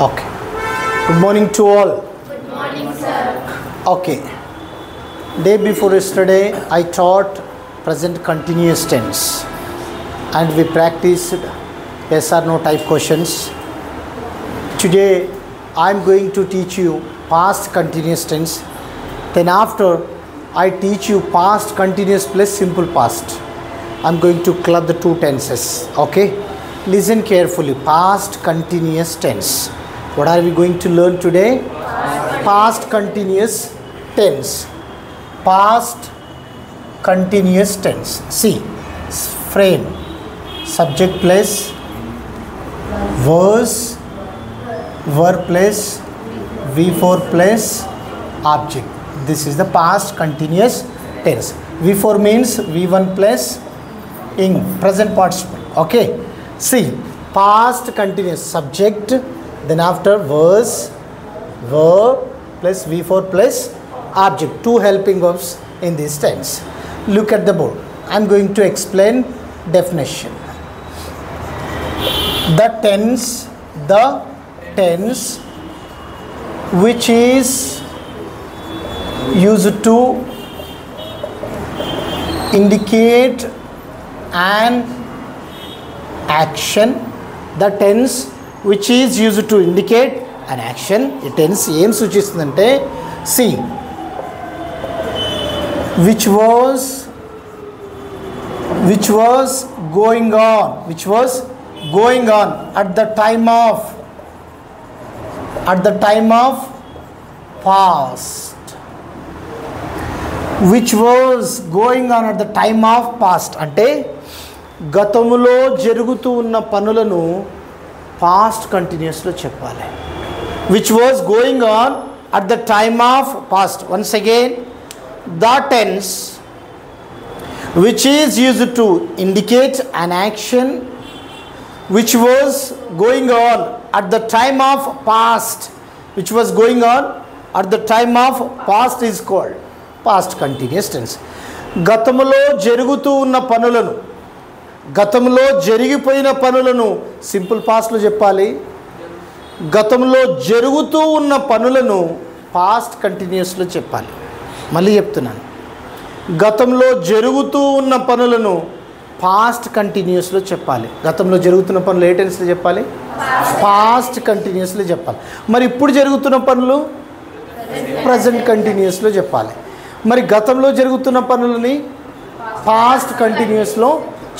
Okay. Good morning to all. Good morning, sir. Okay. Day before yesterday, I taught present continuous tense, and we practiced yes or no type questions. Today, I am going to teach you past continuous tense. Then after, I teach you past continuous plus simple past. I am going to club the two tenses. Okay. Listen carefully. Past continuous tense. What are we going to learn today? Past continuous tense. Past continuous tense. See, frame, subject plus verse, verb plus V4 plus object. This is the past continuous tense. V4 means V1 plus ing, present participle. Okay. See, past continuous subject, then after verse, verb plus V4 plus object. Two helping verbs in this tense. Look at the board. I am going to explain definition. The tense which is used to indicate an action. The tense which is used to indicate an action. ఈ టెన్స్ ఏం సూచిస్తుందంటే see, which was going on at the time of past. Which was going on at the time of past అంటే గతములో జరుగుతూ ఉన్న పనులను past కంటిన్యూస్లో చెప్పాలి. Which was going on at the time of past. Once again, the tense which is used to indicate an action which was going on at the time of past. Which was going on at the time of past is called past continuous tense. గతములో జరుగుతూ ఉన్న పనులను, గతంలో జరిగిపోయిన పనులను simple పాస్ట్లో చెప్పాలి. గతంలో జరుగుతూ ఉన్న పనులను పాస్ట్ కంటిన్యూస్లో చెప్పాలి. మళ్ళీ చెప్తున్నాను, గతంలో జరుగుతూ ఉన్న పనులను పాస్ట్ కంటిన్యూస్లో చెప్పాలి. గతంలో జరుగుతున్న పనులు ఏ టెన్స్లో చెప్పాలి? పాస్ట్ కంటిన్యూస్లో చెప్పాలి. మరి ఇప్పుడు జరుగుతున్న పనులు ప్రజెంట్ కంటిన్యూస్లో చెప్పాలి. మరి గతంలో జరుగుతున్న పనులని పాస్ట్ కంటిన్యూస్లో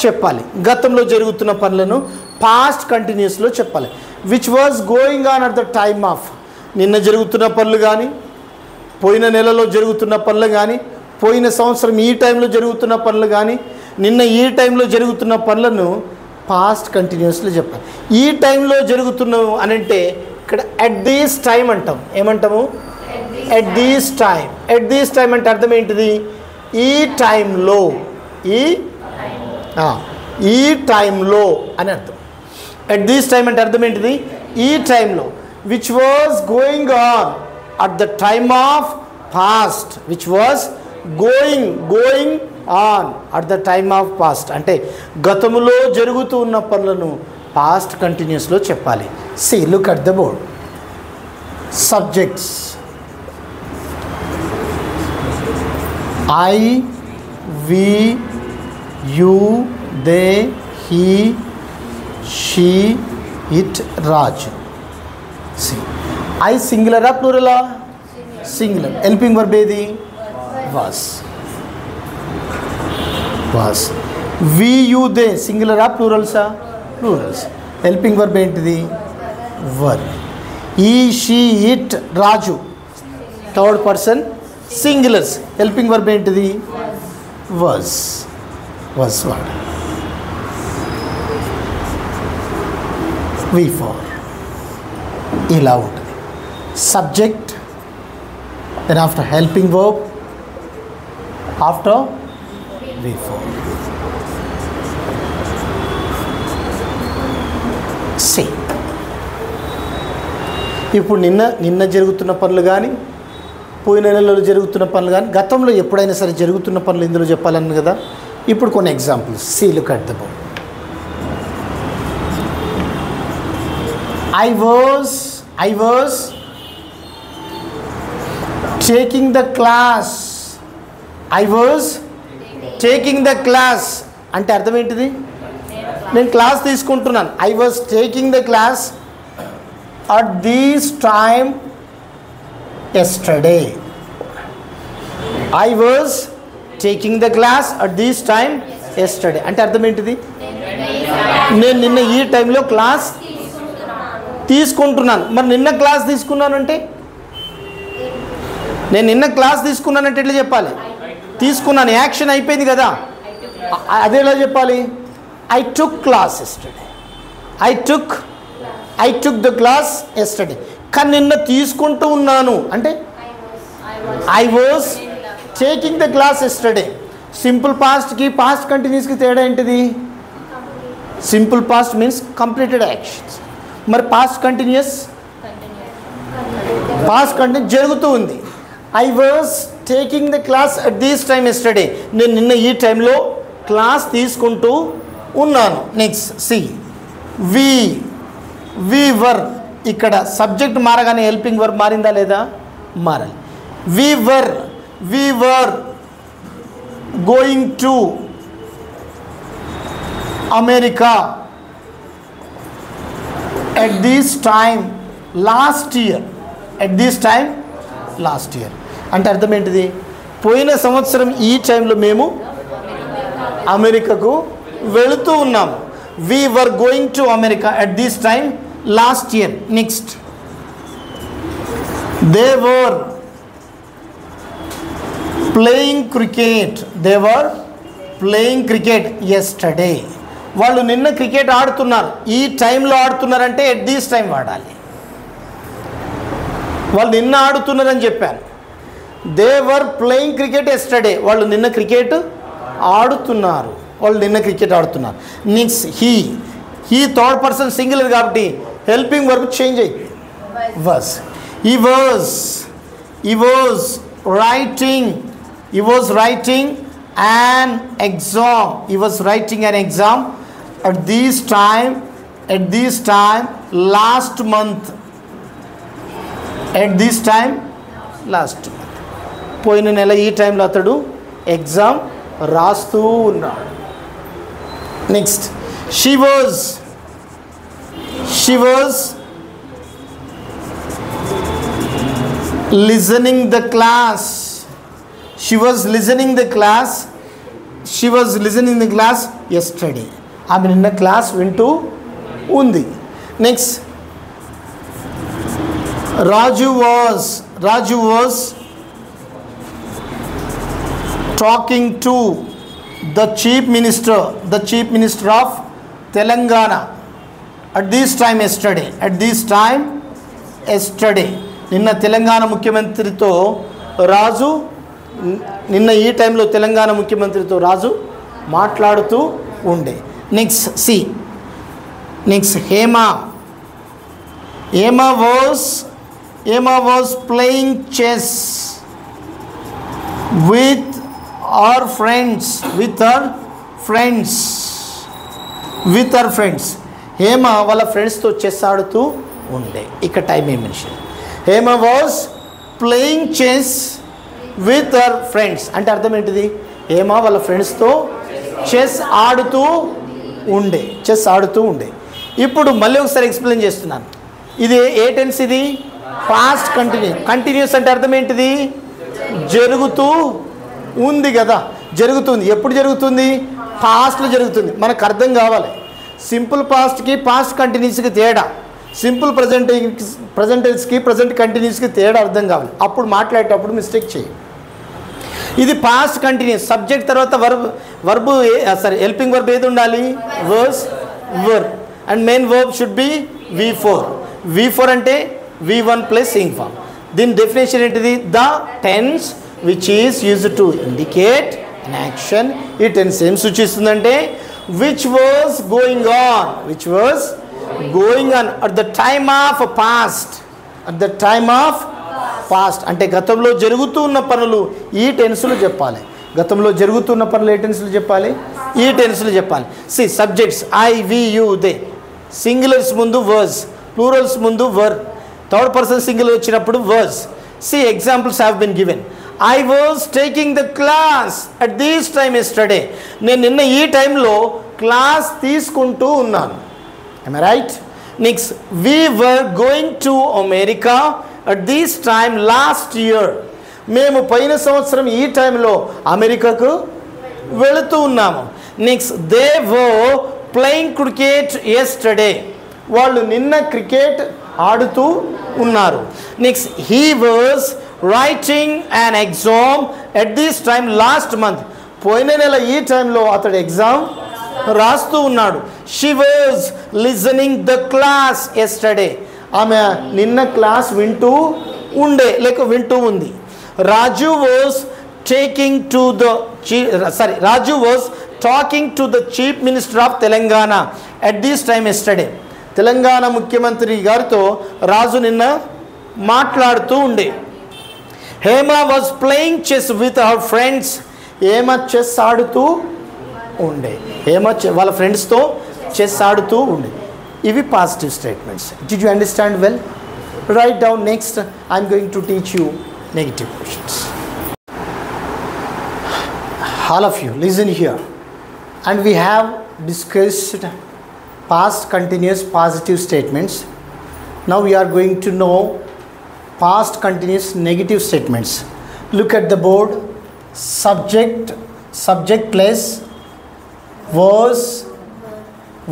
చెప్పాలి. గతంలో జరుగుతున్న పనులను పాస్ట్ కంటిన్యూస్లో చెప్పాలి. Which was going on at the time of, నిన్న జరుగుతున్న పనులు కానీ, పోయిన నెలలో జరుగుతున్న పనులు కానీ, పోయిన సంవత్సరం ఈ టైంలో జరుగుతున్న పనులు కానీ, నిన్న ఈ టైంలో జరుగుతున్న పనులను పాస్ట్ కంటిన్యూస్లో చెప్పాలి. ఈ టైంలో జరుగుతున్నావు అని అంటే ఇక్కడ ఎట్ దీస్ టైం అంటాం. ఏమంటాము? At these time. At these time అంటే అర్థం ఏంటిది? ఈ టైంలో, ఈ టైంలో అని అర్థం. ఎట్ దిస్ టైం అంటే అర్థం ఏంటిది? ఈ టైంలో. Which was going on at the time of past. Which was going on at the time of past అంటే గతములో జరుగుతూ ఉన్న పనులను పాస్ట్ కంటిన్యూస్లో చెప్పాలి. See, look at the board. Subjects I, we, you, they, he, she, it, Raju. See, I singular or plural? Singular. Helping verb ఏది? Was. We, you, they singular or plurals? Plurals. Helping verb ఏంటిది? Verb. He, she, it, Raju. Third person singulars. Helping verb ఏంటిది? Was word. V4 ఇలా ఉంటుంది. Subject, then after helping verb, after V4. See, ఇప్పుడు నిన్న జరుగుతున్న పనులు కానీ, పోయిన నెలలో జరుగుతున్న పనులు కానీ, గతంలో ఎప్పుడైనా సరే జరుగుతున్న పనులు ఇందులో చెప్పాలని కదా. ఇప్పుడు కొన్ని examples. See, look at the board. I was I was taking the class. I was taking the class అంటే అర్థం ఏంటిది? నేను క్లాస్ తీసుకుంటున్నాను. I was taking the class at this time yesterday. I was taking the class at this time yesterday అంటే అర్థం ఏంటిది? నేను నిన్న ఈ టైంలో క్లాస్ తీసుకుంటున్నాను. మరి నిన్న క్లాస్ తీసుకున్నానంటే, నేను నిన్న క్లాస్ తీసుకున్నానంటే ఎట్లా చెప్పాలి? తీసుకున్నాను, యాక్షన్ అయిపోయింది కదా, అదే ఎలా చెప్పాలి? I took class yesterday. I took the class yesterday. కానీ నిన్న తీసుకుంటూ ఉన్నాను అంటే I was taking the class yesterday. Simple పాస్ట్కి పాస్ట్ కంటిన్యూస్కి తేడా ఏంటిది? Simple past means completed actions. మరి పాస్ట్ కంటిన్యూస్ జరుగుతూ ఉంది. I was taking the class at this time yesterday. నేను నిన్న ఈ టైంలో క్లాస్ తీసుకుంటూ ఉన్నాను. Next see we were. ఇక్కడ సబ్జెక్ట్ మారగానే హెల్పింగ్ వర్బ్ మారిందా లేదా? మారాలి. We were going to America at this time last year. అంటే అర్థం ఏంటిది? పోయిన సంవత్సరం ఈ టైంలో మేము అమెరికాకు వెళుతూ ఉన్నాము. we were going to America at this time last year. next, they were playing cricket yesterday. వాళ్ళు నిన్న క్రికెట్ ఆడుతున్నారు. ఈ టైంలో ఆడుతున్నారంటే ఎట్ దిస్ టైం వాడాలి. వాళ్ళు నిన్న ఆడుతున్నారని చెప్పాను. They were playing cricket yesterday. వాళ్ళు నిన్న క్రికెట్ ఆడుతున్నారు. Next he third person singular కాబట్టి హెల్పింగ్ వర్బ్ చేంజ్ అయిపోయింది. he was writing an exam at this time last month. పోయిన నెల ఈ టైంలో అతడు ఎగ్జామ్ రాస్తూ ఉన్నాడు. Next, she was listening the class. She was listening the class yesterday. ఆమె నిన్న క్లాస్ వింటూ ఉంది. Next, Raju was talking to the chief minister of Telangana at this time yesterday. నిన్న తెలంగాణ ముఖ్యమంత్రితో రాజు నిన్న ఈ టైంలో తెలంగాణ ముఖ్యమంత్రితో రాజు మాట్లాడుతూ ఉండే. Next Hema was playing chess with her friends. Hema వాళ్ళ ఫ్రెండ్స్తో చెస్ ఆడుతూ ఉండే. ఇక్కడ టైం ఏం mention. Hema was playing chess with her friends అంటే అర్థం ఏంటిది? హేమ వాళ్ళ ఫ్రెండ్స్తో చెస్ ఆడుతూ ఉండే. ఇప్పుడు మళ్ళీ ఒకసారి ఎక్స్ప్లెయిన్ చేస్తున్నాను. ఇది ఏ టెన్స్? ఇది పాస్ట్ కంటిన్యూస్ అంటే అర్థం ఏంటిది? జరుగుతూ ఉంది కదా, జరుగుతుంది. ఎప్పుడు జరుగుతుంది? పాస్ట్లో జరుగుతుంది. మనకు అర్థం కావాలి. సింపుల్ పాస్ట్కి పాస్ట్ కంటిన్యూస్కి తేడా, సింపుల్ ప్రజెంట్ టెన్స్కి ప్రజెంట్ కంటిన్యూస్కి తేడా అర్థం కావాలి. అప్పుడు మాట్లాడేటప్పుడు మిస్టేక్ చేయి. ఇది పాస్ట్ కంటిన్యూస్. సబ్జెక్ట్ తర్వాత హెల్పింగ్ వర్బ్ ఏది ఉండాలి? Were. And main verb should be V4 అంటే V1 ప్లస్ సింగ్ ఫామ్. దీని డెఫినేషన్ ఏంటిది? The tense which is used to indicate an action. ఈ టెన్స్ ఏం సూచిస్తుందంటే which was going on at the time of past. అంటే గతంలో జరుగుతూ ఉన్న పనులు ఈ టెన్స్లు చెప్పాలి. గతంలో జరుగుతున్న పనులు ఏ టెన్స్లు చెప్పాలి? ఈ టెన్స్లు చెప్పాలి. Subjects I, we, you, they. Singulars ముందు వర్స్, ప్లూరల్స్ ముందు వర్. థర్డ్ పర్సన్ సింగులర్ వచ్చినప్పుడు was. See examples have been given. I was taking the class at this time yesterday. నేను నిన్న ఈ టైంలో క్లాస్ తీసుకుంటూ ఉన్నాను. am I right? Next we were going to America at this time last year. మేము పోయిన సంవత్సరం ఈ టైంలో అమెరికాకు వెళుతూ ఉన్నాము. Next they were playing cricket yesterday. వాళ్ళు నిన్న క్రికెట్ ఆడుతూ ఉన్నారు. Next he was writing an exam at this time last month. పోయిన నెల ఈ టైంలో అతడు ఎగ్జామ్ రాస్తూ ఉన్నాడు. She was listening the class yesterday. ఆమె నిన్న క్లాస్ వింటూ వింటూ ఉంది. Raju was Raju was talking to the chief minister of Telangana at this time yesterday. Telangana ముఖ్యమంత్రి గారితో రాజు నిన్న మాట్లాడుతూ ఉండే. Hema was playing chess with our friends. Hema chess ఆడుతూ ఉండే. హేమ వాళ్ళ ఫ్రెండ్స్తో చెస్ ఆడుతూ ఉండే. ఇవి positive statements. Did you understand well? Right down. Next I'm going to teach you negative questions. All of you listen here, and we have discussed past continuous positive statements. Now we are going to know past continuous negative statements. Look at the board. Subject place, was,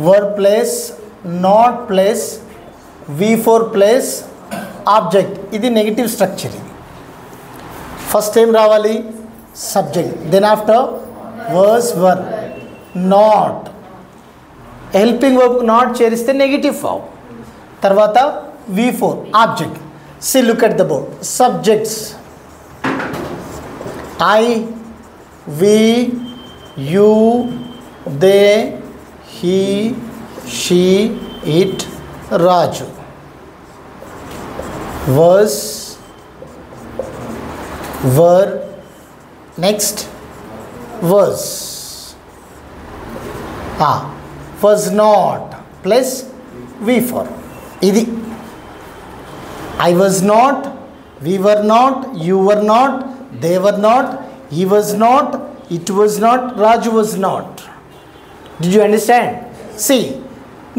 verb place, not place, V4 place, object. ఇది negative structure. First time రావాలి subject, then after was, verb. Not helping verb not చేరిస్తే negative form. తర్వాత V4 object. See look at the board. Subjects I, we, you, they, he, she, it, Raju. Was, were, next was. Was not plus V4. ఇది I was not, we were not, you were not, they were not, he was not, it was not, Raju was not. Did you understand? See,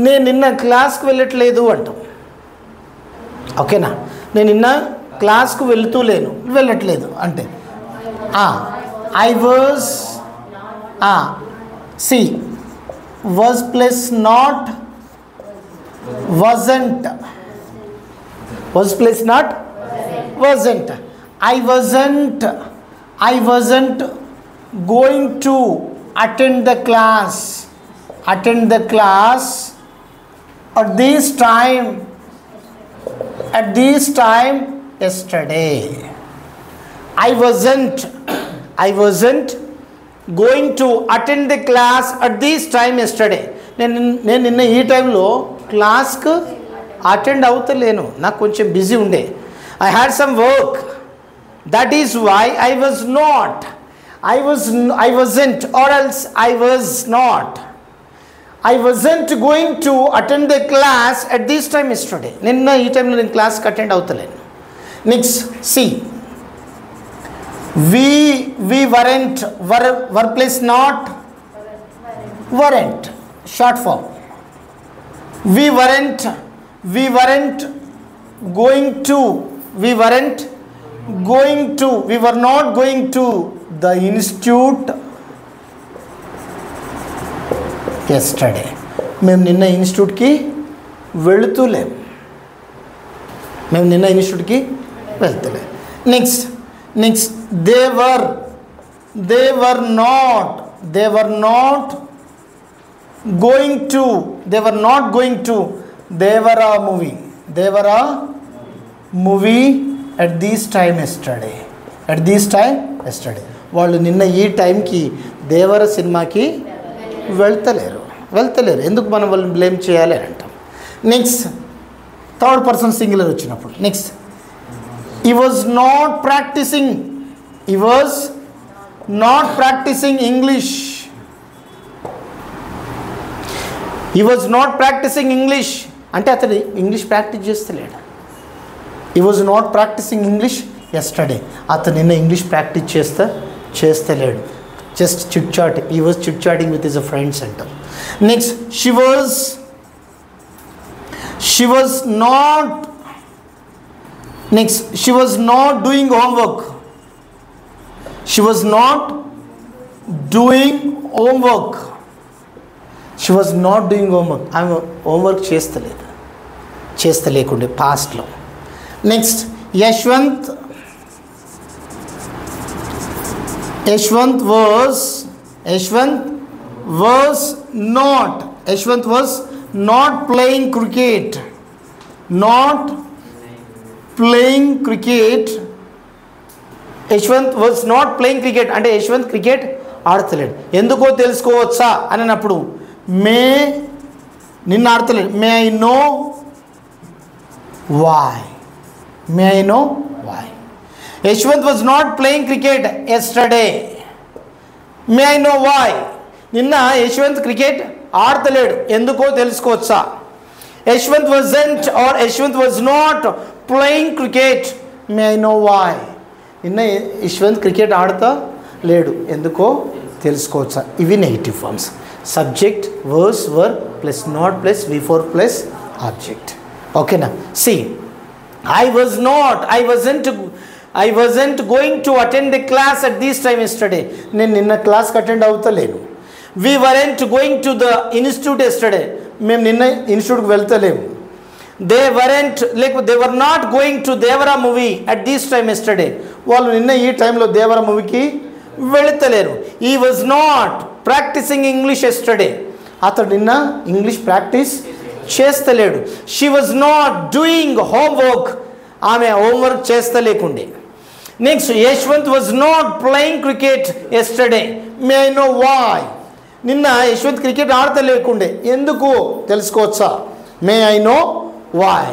నేను నిన్న క్లాస్కి వెళ్ళట్లేదు అంటాం. ఓకేనా? నేను నిన్న క్లాస్కు వెళ్ళట్లేదు అంటే I was. See was plus not wasn't. Was plus not wasn't. I wasn't going to attend the class at this time yesterday. I wasn't going to attend the class at this time yesterday. నేను నిన్న ఈ టైంలో క్లాస్కు attend అవుతలేను, నాకు కొంచెం busy ఉండే. I had some work. That is why I was not. I wasn't, or else I was not. I wasn't going to attend the class at this time yesterday. నిన్న ఈ టైంలో నేను క్లాస్కి అటెండ్ అవుతలేను. Next see we weren't, were plus not weren't, short form. We were not going to the institute yesterday. మేము నిన్న ఇన్స్టిట్యూట్కి వెళుతూలేం. Next they were not going to, they were a movie at this time yesterday. వాళ్ళు నిన్న ఈ టైంకి దేవర సినిమాకి వెళ్తలేరు. ఎందుకు మనం వాళ్ళని బ్లేమ్ చేయాలి అని అంటాం. నెక్స్ట్ థర్డ్ పర్సన్ సింగులర్ వచ్చినప్పుడు next he was not practicing English. అంటే అతను ఇంగ్లీష్ ప్రాక్టీస్ చేస్తలేడు. He was not practicing English yesterday. అతను నిన్న ఇంగ్లీష్ ప్రాక్టీస్ చేస్తలేడు. Just chit chat, he was chit chatting with his friends అంటాం. Next she was not doing homework. She was not doing homework. ఆమె homework చేస్తలేకుండే పాస్ట్లో. Next Yashwant was not playing cricket. Yashwant was not playing cricket అంటే Yashwant cricket ఆడతలేడు. ఎందుకో తెలుసుకోవచ్చా అని అన్నప్పుడు నిన్న ఆడతలేడు. May I know why. Yashwant was not playing cricket yesterday. May I know why. నిన్న యశ్వంత్ క్రికెట్ ఆడతలేడు, ఎందుకో తెలుసుకోవచ్చా. Yashwant was not playing cricket. May I know why. నిన్న యశ్వంత్ క్రికెట్ ఆడుతా లేడు, ఎందుకో తెలుసుకోవచ్చా. ఇవి negative forms. Subject, were, verb plus not plus V4 plus object. ఓకేనా. See I wasn't going to attend the class at this time yesterday. నేను నిన్న క్లాస్కి attend అవుతలేను. We weren't going to the institute yesterday. మేము నిన్న ఇన్స్టిట్యూట్కి వెళ్తలేము. They were not going to Devara movie at this time yesterday. వాళ్ళు నిన్న ఈ టైంలో దేవరా మూవీకి వెళుతలేరు. He was not practicing English yesterday. అతడు నిన్న ఇంగ్లీష్ ప్రాక్టీస్ చేస్తలేడు. She was not doing homework. ఆమె హోంవర్క్ చేస్తలేకుండే. Next Yashwant was not playing cricket yesterday. May I know why. నిన్న యశ్వంత్ క్రికెట్ ఆడతలేకుండే, ఎందుకు తెలుసుకోవచ్చా. May I know why.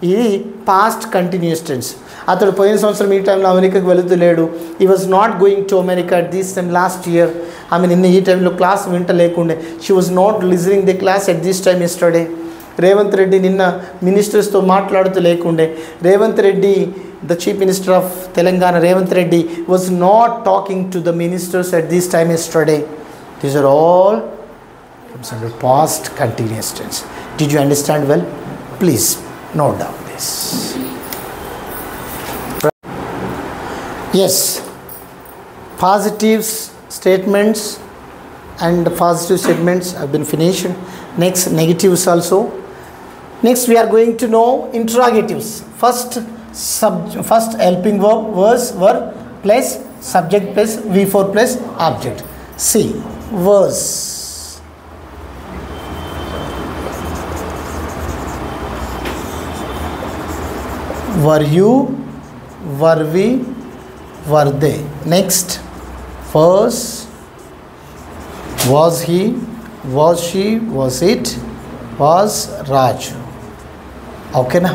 ఇది పాస్ట్ కంటిన్యూస్ టెన్స్. అతడు పోయిన సంవత్సరం ఈ టైంలో అమెరికాకి వెళుతలేడు. He was not going to America at this time last year. ఆమె నిన్న ఈ టైంలో క్లాస్ వింటలేకుండే. She was not listening the class at this time yesterday. Revanth Reddy నిన్న మినిస్టర్స్తో మాట్లాడుతూ లేకుండే. Revanth Reddy, the chief minister of Telangana Revanth Reddy was not talking to the ministers at this time yesterday. These are all comes under past continuous tense. Did you understand well? Please note down this. Yes, positive statements and positive statements have been finished. Next, negatives also. Next, we are going to know interrogatives. First helping verb, verb plus subject plus V4 plus object. See, verse. Were you, were we, were they. Next, was he, was she, was it, was Raju. Okay na?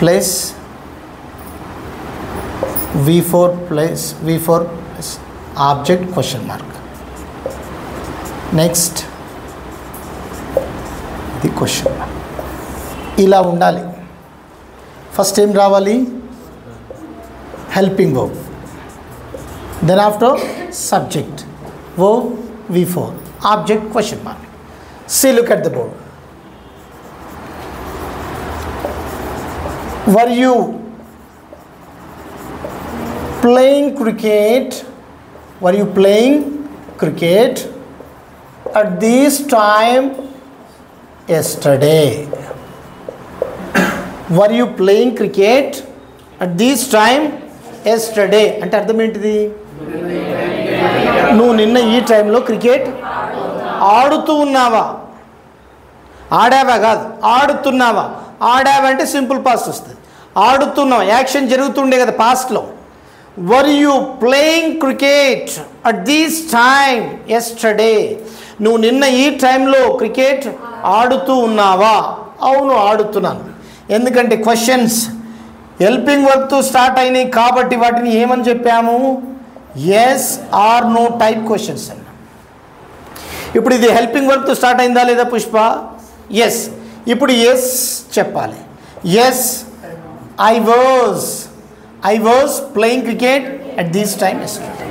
Place V4 plus object question mark. Next, the question mark. ఇలా ఉండాలి. First ఏం రావాలి, helping verb, then after subject, verb V4, object question mark. See, look at the board. Were you playing cricket? Were you playing cricket at this time yesterday? Were you playing cricket at this time yesterday? అంటే అర్థం ఏంటిది, నువ్వు నిన్న ఈ టైంలో cricket ఆడుతూ ఉన్నావా. ఆడావా కాదు, ఆడుతున్నావా. ఆడావా అంటే సింపుల్ పాస్ట్ వస్తుంది. ఆడుతున్నావా, యాక్షన్ జరుగుతుండే కదా పాస్ట్లో. వర్ you playing cricket at this time yesterday? నువ్వు నిన్న ఈ టైంలో క్రికెట్ ఆడుతూ ఉన్నావా. అవును, ఆడుతున్నాను. ఎందుకంటే క్వశ్చన్స్ హెల్పింగ్ వర్బ్తో స్టార్ట్ అయినాయి కాబట్టి వాటిని ఏమని చెప్పాము, yes or no type questions అన్న. ఇప్పుడు ఇది హెల్పింగ్ వర్బ్తో స్టార్ట్ అయిందా లేదా పుష్ప? ఎస్. ఇప్పుడు ఎస్ చెప్పాలి. Yes I was playing cricket at this time yesterday.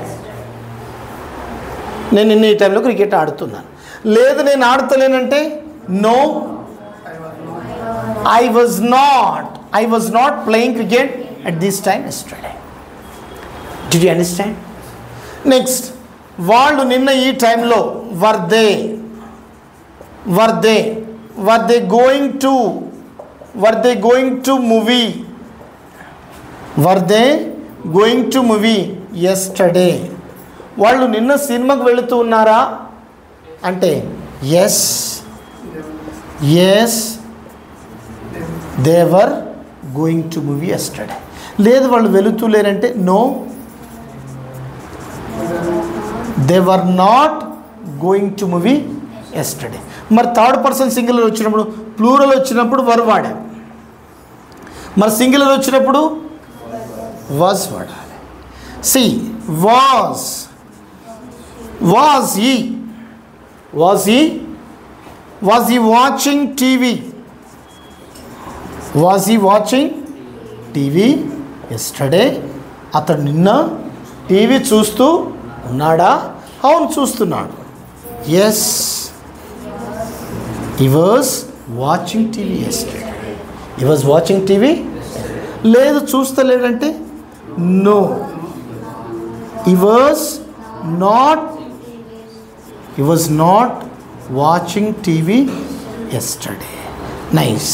నేను నిన్న ఈ టైంలో క్రికెట్ ఆడుతున్నాను. లేదు నేను ఆడతలేనంటే no I was not playing cricket at this time yesterday. Did you understand? Next, వాళ్ళు నిన్న ఈ టైంలో were they going to movie yesterday. వాళ్ళు నిన్న సినిమాకి వెళుతూ ఉన్నారా అంటే yes they were going to movie yesterday. లేదు వాళ్ళు వెళుతూ లేరంటే no they were not going to movie yesterday. మరి థర్డ్ పర్సన్ సింగులర్ వచ్చినప్పుడు, ప్లూరల్ వచ్చినప్పుడు వర్ వాడాం. మరి సింగులర్ వచ్చినప్పుడు వాజ్ వాడాలి. See was he watching TV? Was he watching TV yesterday? అతడు నిన్న టీవీ చూస్తూ ఉన్నాడా? అవును చూస్తున్నాడు. Yes he was watching TV yesterday. he was watching TV. లేదు చూస్తలేడంటే no he was not watching TV yesterday. Nice.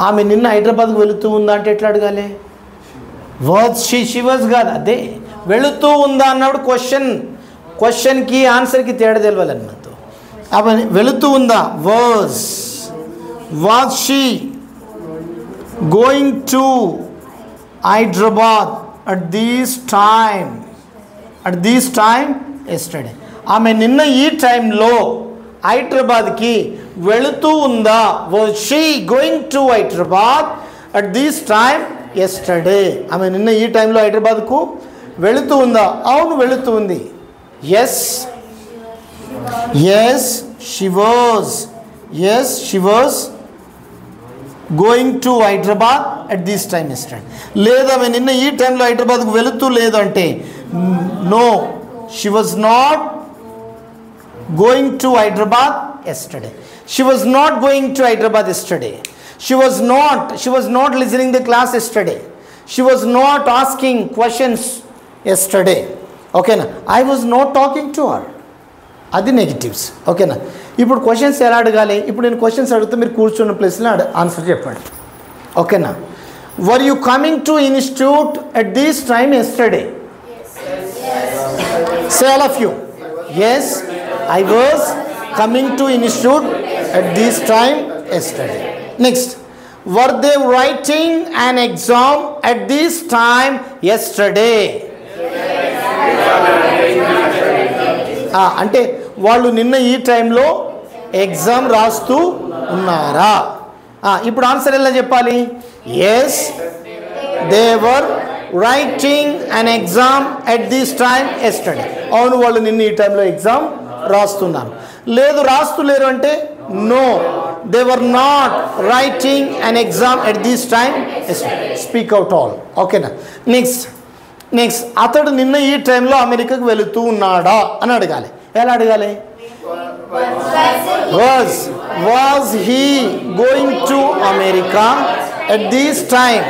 ఆమె నిన్న హైదరాబాద్కు వెళుతూ ఉందా అంటే ఎట్లా అడగాలి? వాజ్ షీ వాజ్ కాదు, అదే వెళుతూ ఉందా అన్నప్పుడు క్వశ్చన్కి ఆన్సర్కి తేడా తెలవాలి మనతో. ఆమె వెళుతూ ఉందా was she going to Hyderabad at this time yesterday. ఆమె నిన్న ఈ టైంలో హైదరాబాద్కి వెళుతూ ఉందా? Was she going to Hyderabad at this time yesterday. ఆమె నిన్న ఈ టైంలో హైదరాబాద్కు వెళుతూ ఉందా? అవును వెళుతూ ఉంది. Yes she was going to Hyderabad at this time yesterday. లేదా ఆమె నిన్న ఈ టైంలో హైదరాబాద్కు వెళుతూ లేదు అంటే no she was not going to Hyderabad yesterday. She was not going to Hyderabad yesterday. She was not listening the class yesterday. She was not asking questions yesterday. Okay na? I was not talking to her. అది negatives. ఓకేనా? ఇప్పుడు questions ఎలా అడగాలి? ఇప్పుడు నేను questions అడిగితే మీరు కూర్చున్న ప్లేస్లో ఆన్సర్ చెప్పండి. ఓకేనా? Were you coming to institute at this time yesterday? Say all of you. Yes, I was coming to institute at this time yesterday. Next, were they writing an exam at this time yesterday? అంటే వాళ్ళు నిన్న ఈ టైంలో exam రాస్తూ ఉన్నారా? ఇప్పుడు answer ఎలా చెప్పాలి? Yes, they were writing an exam at this time yesterday. అవును వాళ్ళు నిన్న ఈ టైంలో ఎగ్జామ్ రాస్తున్నారు. లేదు రాస్తులేరు అంటే no they were not writing an exam at this time yesterday. Speak out all. ఓకేనా? నెక్స్ట్ అతడు నిన్న ఈ టైంలో అమెరికాకు వెళుతూ ఉన్నాడా అని అడగాలి. ఎలా అడగాలి? Was he going to America at this time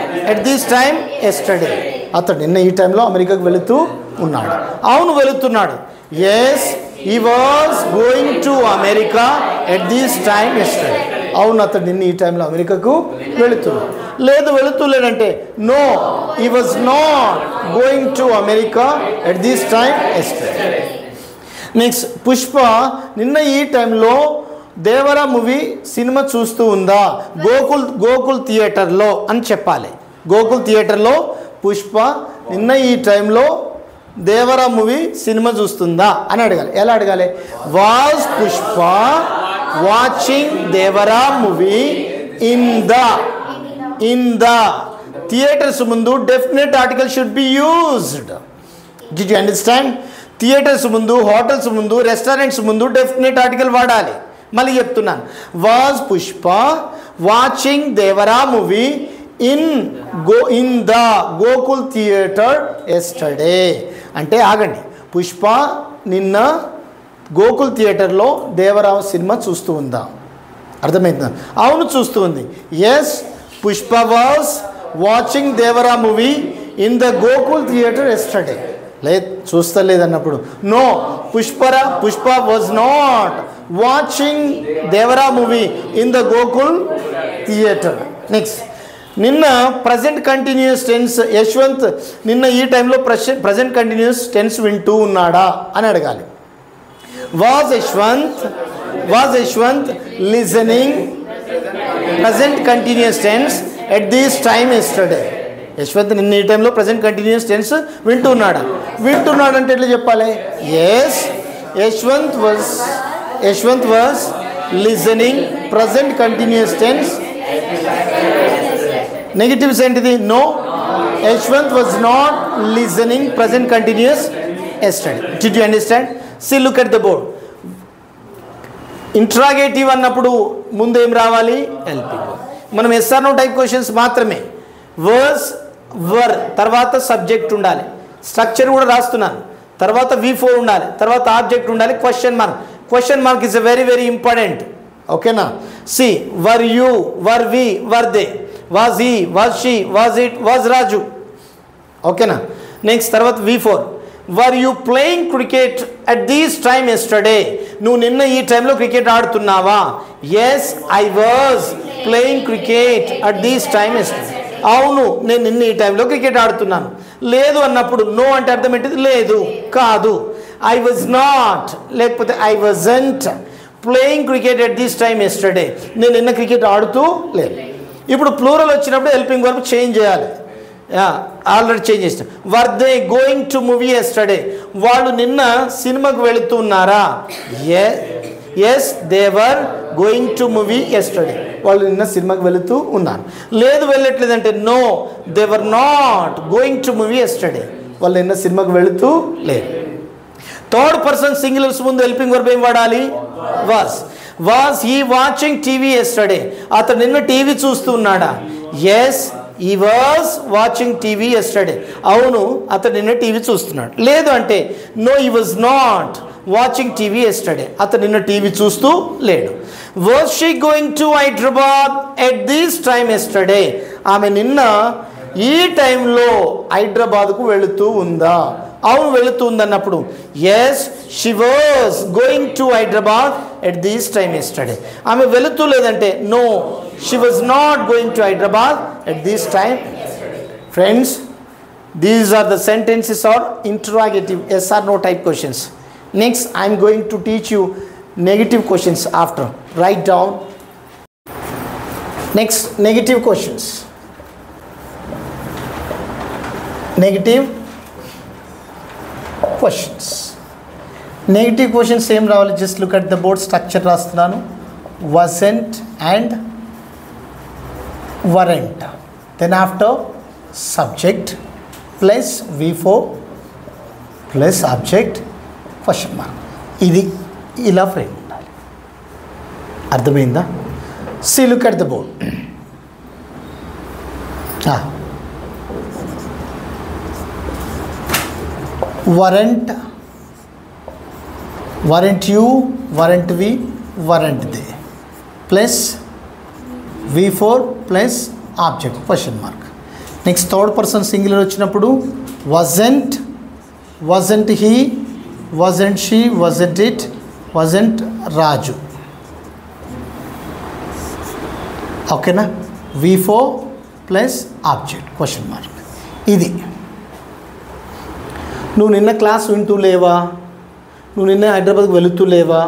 yesterday? అతడు నిన్న ఈ టైంలో అమెరికాకు వెళుతూ ఉన్నాడు. అవును వెళుతున్నాడు. Yes he was going to America at this time yesterday. అవును అతడు నిన్న ఈ టైంలో అమెరికాకు వెళుతున్నాడు. లేదు వెళుతులేడంటే no he was not going to America at this time yesterday. Next, Pushpa నిన్న ఈ టైంలో దేవరా మూవీ సినిమా చూస్తూ ఉందా? గోకుల్ థియేటర్లో అని చెప్పాలి. గోకుల్ థియేటర్లో పుష్ప నిన్న ఈ టైంలో దేవరా మూవీ సినిమా చూస్తుందా అని అడగాలి. ఎలా అడగాలి? Was Pushpa watching Devara movie in the theatres ముందు definite article should be used. Did you understand? Theatres ముందు, హోటల్స్ ముందు, రెస్టారెంట్స్ ముందు డెఫినెట్ ఆర్టికల్ వాడాలి. మళ్ళీ చెప్తున్నాను, was Pushpa watching Devara movie in the Gokul theatre yesterday. అంటే ఆగండి, పుష్ప నిన్న గోకుల్ థియేటర్లో దేవరావు సినిమా చూస్తూ ఉందా? అర్థమైందా? అవును, చూస్తూ ఉంది. Yes, Pushpa was watching Devara movie in the Gokul theatre yesterday. లేదు, చూస్తలేదన్నప్పుడు no, Pushpa was not watching Devara movie in the Gokul theatre. Next, నిన్న ప్రజెంట్ కంటిన్యూస్ టెన్స్ యశ్వంత్ నిన్న ఈ టైంలో ప్రజెంట్ కంటిన్యూస్ టెన్స్ వింటూ ఉన్నాడా అని అడగాలి. Was Yashwant listening present continuous tense at this time yesterday. Yashwant నిన్న ఈ టైంలో ప్రజెంట్ కంటిన్యూస్ టెన్స్ వింటున్నాడా? వింటున్నాడంటే ఎట్లా చెప్పాలి? Yes, Yashwant was listening present continuous tense. Negatives ఏంటిది? No, Yashwant was not listening present continuous yesterday. Did you understand? See look at the board. Interrogative అన్నప్పుడు ముందు ఏం రావాలి? ఎల్పింగ్. మనం ఎస్ఆర్ నో టైప్ క్వశ్చన్స్ మాత్రమే. వర్స్ వర్ తర్వాత సబ్జెక్ట్ ఉండాలి, structure కూడా రాస్తున్నాను. తర్వాత V4 ఉండాలి, తర్వాత ఆబ్జెక్ట్ ఉండాలి, question mark is very very important. ఓకేనా? See were you, were we, were they, was he, was she, was it, was Raju. ఓకేనా? నెక్స్ట్ తర్వాత V4, were you playing cricket at these time yesterday. నువ్వు నిన్న ఈ టైంలో cricket ఆడుతున్నావా? Yes, I was playing cricket at these time yesterday. అవును, నేను నిన్న ఈ టైంలో క్రికెట్ ఆడుతున్నాను. లేదు అన్నప్పుడు నో అంటే అర్థం ఏంటిది? లేదు, కాదు. ఐ వాజ్ నాట్ లేకపోతే I wasn't playing cricket at this time yesterday. నేను నిన్న క్రికెట్ ఆడుతూ లేదు. ఇప్పుడు ప్లూరల్ వచ్చినప్పుడు హెల్పింగ్ వర్బ్ చేంజ్ చేయాలి. ఆల్రెడీ చేంజ్ చేసిన. Were they going to movie yesterday. వాళ్ళు నిన్న సినిమాకు వెళుతున్నారా? Yes, they were going to movie yesterday. వాళ్ళు నిన్న సినిమాకి వెళుతూ ఉన్నారు. లేదు, వెళ్ళట్లేదంటే no, they were not going to movie yesterday. వాళ్ళు నిన్న సినిమాకి వెళుతూ లేదు. థర్డ్ పర్సన్ సింగులర్స్ ముందు హెల్పింగ్ వర్బ్ ఏం వాడాలి? Was he watching TV yesterday. అతను నిన్న టీవీ చూస్తూ ఉన్నాడా? Yes, he was watching TV yesterday. అవును, అతను నిన్న టీవీ చూస్తున్నాడు. లేదు అంటే no, he was not watching TV yesterday. అతను నిన్న టీవీ చూస్తూ లేడు. Was she going to Hyderabad at this time yesterday. ఆమె నిన్న ఈ టైంలో హైదరాబాద్కు వెళుతూ ఉందా? అవును, వెళుతూ ఉందన్నప్పుడు yes, she was going to Hyderabad at this time yesterday. ఆమె వెళుతూ లేదంటే no, she was not going to Hyderabad at this time. Friends, these are the sentences are interrogative yes or no type questions. Next, I am going to teach you negative questions after. Write down. Next, negative questions. Negative questions. Negative questions same ravali. Just look at the board structure rastunanu. Wasn't and weren't. Then after subject plus V4 plus object question mark. ఇది ఇలా frame ఉండాలి. అర్థమైందా? See look at the board. Weren't, weren't you, weren't we, weren't they plus V4 plus object question mark. Next third person singular వచ్చినప్పుడు wasn't he, wasn't she, wasn't it, wasn't Raju. ఓకేనా? V4 plus object question mark. ఇది నువ్వు నిన్న class వింటూ లేవా? నువ్వు నిన్న హైదరాబాద్కి వెళుతూ లేవా?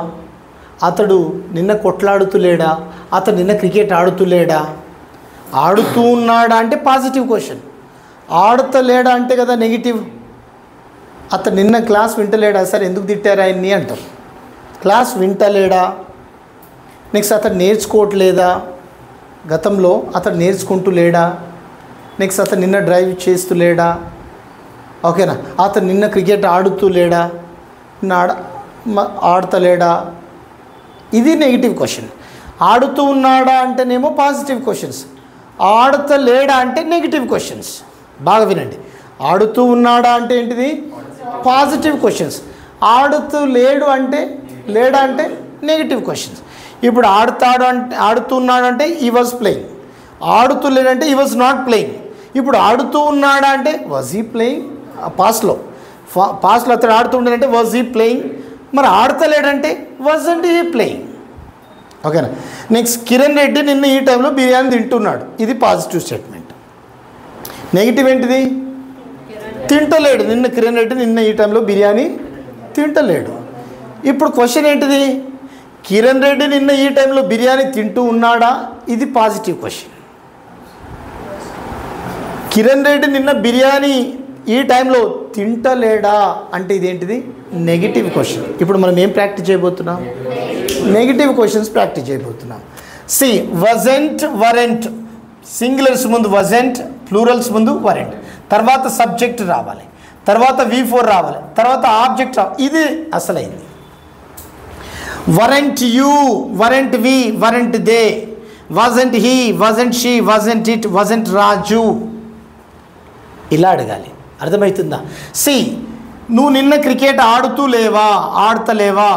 అతడు నిన్న కొట్లాడుతూ లేడా? అతడు నిన్న క్రికెట్ ఆడుతూ లేడా? ఆడుతూ ఉన్నాడా అంటే పాజిటివ్ క్వశ్చన్. ఆడుతలేడా అంటే కదా నెగిటివ్. అతను నిన్న క్లాస్ వింటలేడా? సార్ ఎందుకు తిట్టారు ఆయన్ని అంటారు. క్లాస్ వింటలేడా? నెక్స్ట్ అతను నేర్చుకోవట్లేదా? గతంలో అతను నేర్చుకుంటూ లేడా? నెక్స్ట్ అతను నిన్న డ్రైవ్ చేస్తూ లేడా? ఓకేనా? అతను నిన్న క్రికెట్ ఆడుతూ లేడా? ఆడతలేడా? ఇది నెగిటివ్ క్వశ్చన్. ఆడుతూ ఉన్నాడా అంటేనేమో పాజిటివ్ క్వశ్చన్స్. ఆడతలేడా అంటే నెగిటివ్ క్వశ్చన్స్. బాగా వినండి. ఆడుతూ ఉన్నాడా అంటే ఏంటిది? Positive questions. ఆడుతూ లేడు అంటే లేడా అంటే నెగిటివ్ క్వశ్చన్స్. ఇప్పుడు ఆడుతున్నాడు అంటే ఈ వాజ్ ప్లేయింగ్. ఆడుతూ లేడంటే ఈ వాజ్ నాట్ ప్లేయింగ్. ఇప్పుడు ఆడుతూ ఉన్నాడా అంటే వాజ్ హీ ప్లేయింగ్? పాస్ట్లో అతడు ఆడుతుండేదంటే వాజ్ హీ ప్లేయింగ్. మరి ఆడతలేడంటే వాజంట్ హీ ప్లేయింగ్. ఓకేనా? నెక్స్ట్, కిరణ్ రెడ్డి నిన్న ఈ టైంలో బిర్యానీ తింటున్నాడు. ఇది పాజిటివ్ స్టేట్మెంట్. నెగిటివ్ ఏంటిది? తింటలేడు. కిరణ్ రెడ్డి నిన్న ఈ టైంలో బిర్యానీ తింటలేడు. ఇప్పుడు క్వశ్చన్ ఏంటిది? కిరణ్ రెడ్డి నిన్న ఈ టైంలో బిర్యానీ తింటూ ఉన్నాడా? ఇది పాజిటివ్ క్వశ్చన్. కిరణ్ రెడ్డి నిన్న బిర్యానీ ఈ టైంలో తింటలేడా అంటే ఇదేంటిది? Negative question. ఇప్పుడు మనం ఏం ప్రాక్టీస్ చేయబోతున్నాం? నెగిటివ్ క్వశ్చన్స్ ప్రాక్టీస్ చేయబోతున్నాం. సి, వజెంట్, వరెంట్, సింగులర్స్ ముందు వజెంట్, ప్లూరల్స్ ముందు వరెంట్, తర్వాత సబ్జెక్ట్ రావాలి, తర్వాత V4 రావాలి, తర్వాత ఆబ్జెక్ట్ రావాలి. ఇది అసలైంది. Weren't you, weren't we, weren't they, wasn't he, wasn't she, wasn't it, wasn't Raju. ఇలా అడగాలి. అర్థమవుతుందా? సి, నువ్వు నిన్న క్రికెట్ ఆడుతూ లేవా, ఆడతలేవా,